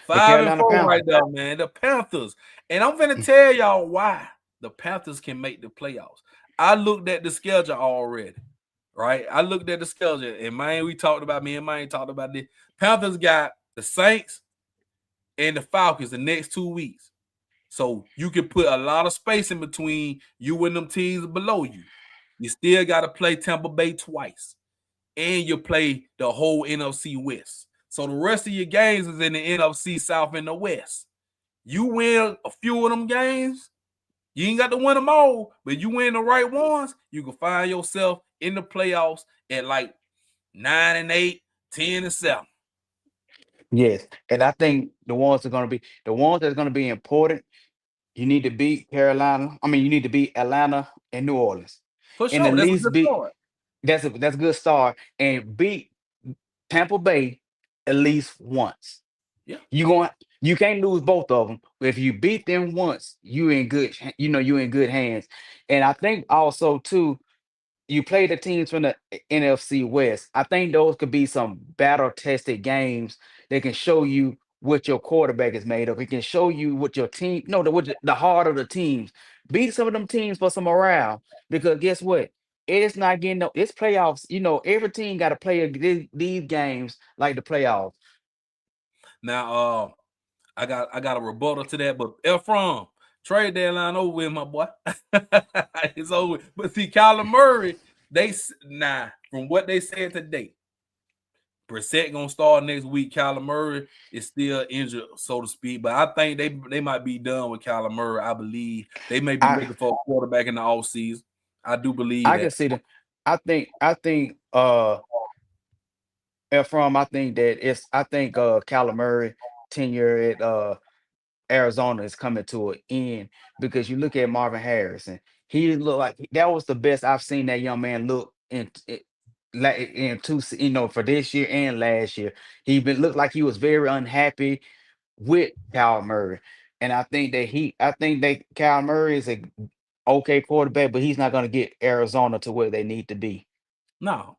The 5-4 Carolina right Panthers. there, man. The Panthers. And I'm gonna tell y'all why the Panthers can make the playoffs. I looked at the schedule already, right? I looked at the schedule, and man, we talked about me and mine talked about this. Panthers got the Saints and the Falcons the next 2 weeks. So you can put a lot of space in between you and them teams below you. You still got to play Tampa Bay twice, and you play the whole NFC West. So the rest of your games is in the NFC South and the West. You win a few of them games, you ain't got to win them all, but you win the right ones, you can find yourself in the playoffs at like 9-8, 10-7. Yes, and I think the ones that's going to be important. You need to beat Carolina. I mean, you need to beat Atlanta and New Orleans, For and at sure. That's a least good beat. start. That's a good start, and beat Tampa Bay at least once. Yeah. You can't lose both of them. If you beat them once, you in good hands. And I think also too, you play the teams from the NFC West. I think those could be some battle tested games that can show you what your quarterback is made of. He can show you what your team, no, the heart of the teams. Beat some of them teams for some morale. Because guess what? It's not getting no. It's playoffs. Every team got to play these games like the playoffs. Now, I got a rebuttal to that, but Ephraim, trade deadline over with, my boy. It's over. But see, Kyler Murray, from what they said today, Brissett gonna start next week. Kyler Murray is still injured, so to speak. But I think they might be done with Kyler Murray. I believe they may be looking for a quarterback in the offseason. I do believe I can see that. I think Ephraim, I think Kyler Murray tenure at Arizona is coming to an end, because you look at Marvin Harrison. He looked like that was the best I've seen that young man look in two, for this year and last year. Looked like he was very unhappy with Kyler Murray. And I think that Kyler Murray is a okay quarterback, but he's not going to get Arizona to where they need to be. No.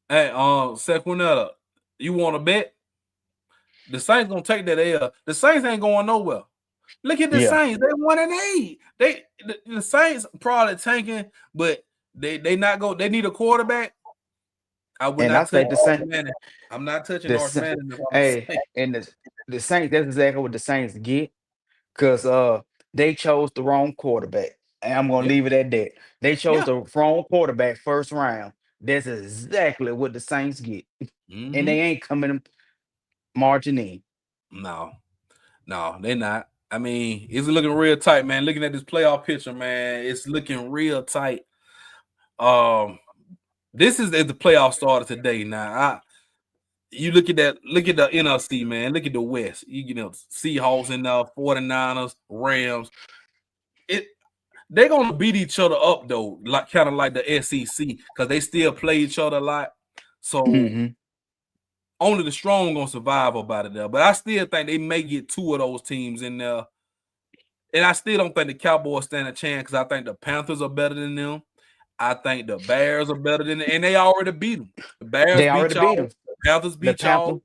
Hey, Sequinetta, you want to bet? The Saints gonna take that L. The Saints ain't going nowhere. Look at the Saints. They 1-8. The Saints probably tanking, but they not go. They need a quarterback. I would not touch Arch Manning. I'm not touching Arch Manning. Hey, and the Saints, that's exactly what the Saints get, because they chose the wrong quarterback. And I'm gonna leave it at that. They chose the wrong quarterback first round. That's exactly what the Saints get. And they ain't coming marching in. No, they're not. I mean, it's looking real tight, man. Looking at this playoff picture, man, it's looking real tight. This is the playoff started today. Now, you look at the NFC, man. Look at the West. Seahawks and 49ers, Rams. They're gonna beat each other up though, kind of like the SEC, because they still play each other a lot. So only the strong gonna survive about it there. But I still think they may get two of those teams in there. And I still don't think the Cowboys stand a chance, because I think the Panthers are better than them. I think the Bears are better than them, and they already beat them. The Bears beat y'all. The Panthers beat y'all.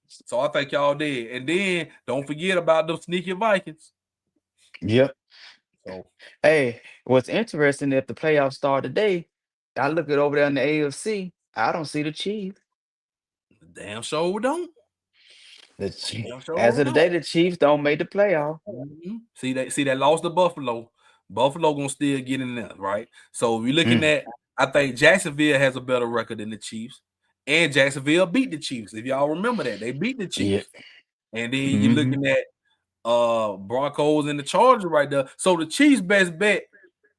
So I think y'all did. And then don't forget about those sneaky Vikings. Yep. So, hey, what's interesting, if the playoffs start today, I look at over there in the AFC, I don't see the Chiefs. Damn sure don't. As of today, the Chiefs don't make the playoff. See, they lost to Buffalo. Buffalo gonna still get in there, right? So if you're looking at, I think Jacksonville has a better record than the Chiefs, and Jacksonville beat the Chiefs. If y'all remember that, they beat the Chiefs. And then you're looking at Broncos and the Chargers right there. So the Chiefs' best bet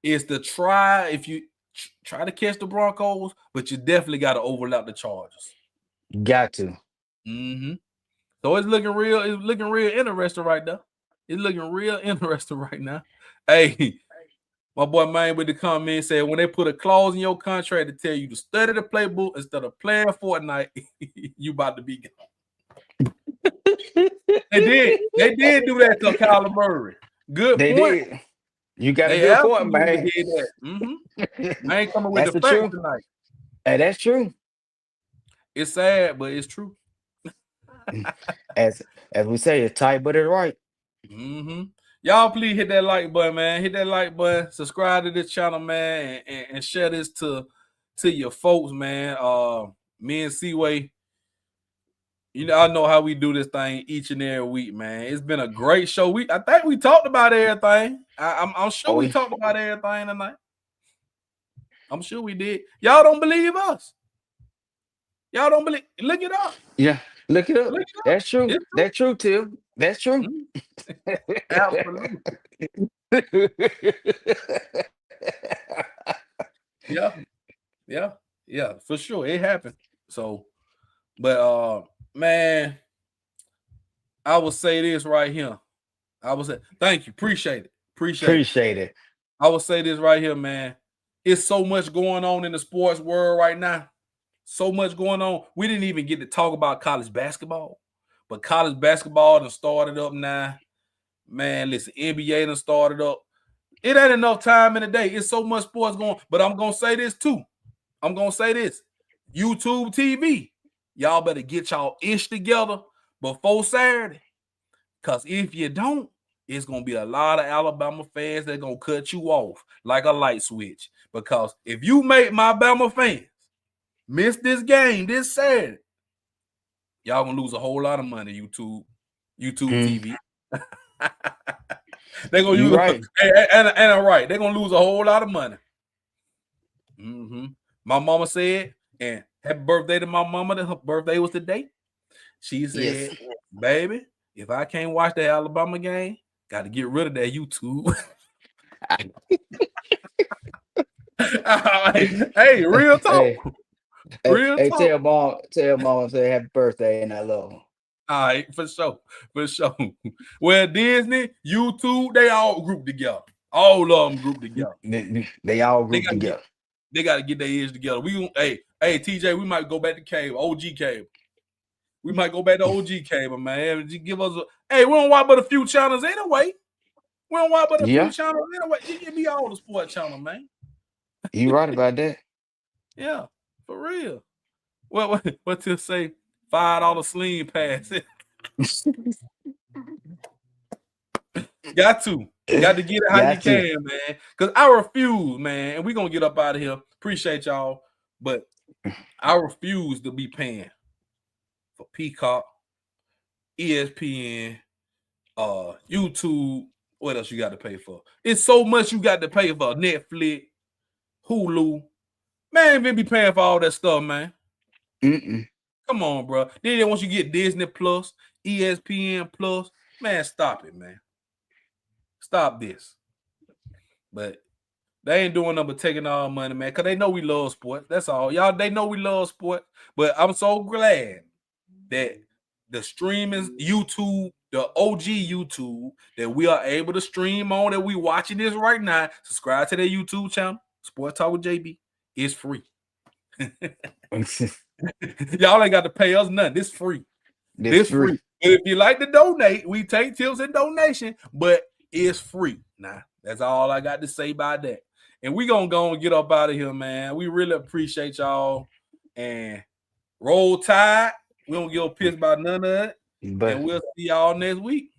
is to try to catch the Broncos, but you definitely got to overlap the Chargers. Got to. So it's looking real interesting right now. It's looking real interesting right now. Hey, my boy man with the comment said, when they put a clause in your contract to tell you to study the playbook instead of playing Fortnite, you about to be gone. They did do that to Kyler Murray. Good point. Did. You got a good point, man. Did that. I ain't coming with the facts tonight. Hey, that's true. It's sad, but it's true. As we say, it's tight, but it's right. Y'all please hit that like button, man. Hit that like button. Subscribe to this channel, man, and share this to your folks, man. Me and Seaway, I know how we do this thing each and every week, man. It's been a great show. I think we talked about everything. I'm sure we talked about everything tonight. I'm sure we did. Y'all don't believe us. Y'all don't believe. Look it up. Yeah, look it up. That's true. That's true, Tim. That's true. Absolutely. Yeah, for sure. It happened. So, but man, I will say this right here. I will say thank you. Appreciate it. I will say this right here, man. It's so much going on in the sports world right now. So much going on. We didn't even get to talk about college basketball. But college basketball done started up now. Man, listen, NBA done started up. It ain't enough time in the day. It's so much sports going. But I'm going to say this too. YouTube TV. Y'all better get y'all ish together, before Saturday. Because if you don't, it's going to be a lot of Alabama fans that going to cut you off like a light switch. Because if you make my Bama fans miss this game this Saturday, y'all going to lose a whole lot of money, YouTube TV. They're going to use right. And I'm right. They're going to lose a whole lot of money. Mm-hmm. My mama said, and happy birthday to my mama. That her birthday was today. She said, baby, if I can't watch the Alabama game, got to get rid of that YouTube. Hey, real talk. Real talk. Tell mom, say happy birthday, and I love her. All right, for sure. Well, Disney, YouTube, they all grouped together. All of them grouped together. They all grouped together. They got to get their ears together. Hey, TJ, we might go back to cable, OG cable. We might go back to OG cable, man. Just give us hey, we don't watch but a few channels anyway. We don't watch but a few channels anyway. Just give me all the sports channel, man. You right about that. Yeah, for real. What to say? $5 sling pass. Got to get it how you can, man. Because I refuse, man. And we're going to get up out of here. Appreciate y'all. But I refuse to be paying for Peacock, ESPN, YouTube. What else you got to pay for? It's so much you got to pay for. Netflix, Hulu. Man, ain't be paying for all that stuff, man. Come on, bro. Then once you get Disney Plus, ESPN Plus, man, stop it, man. Stop this. But they ain't doing nothing but taking all money, man, because they know we love sports. That's all. Y'all, they know we love sports. But I'm so glad that the streaming YouTube, the OG YouTube, that we are able to stream on, that we watching this right now. Subscribe to their YouTube channel, Sports Talk with JB. It's free. Y'all ain't got to pay us nothing. This free. This free. If you like to donate, we take tips and donation, but it's free. Nah, that's all I got to say about that. And we gonna go and get up out of here, man. We really appreciate y'all. And roll tide. We don't give a piss about none of it. And we'll see y'all next week.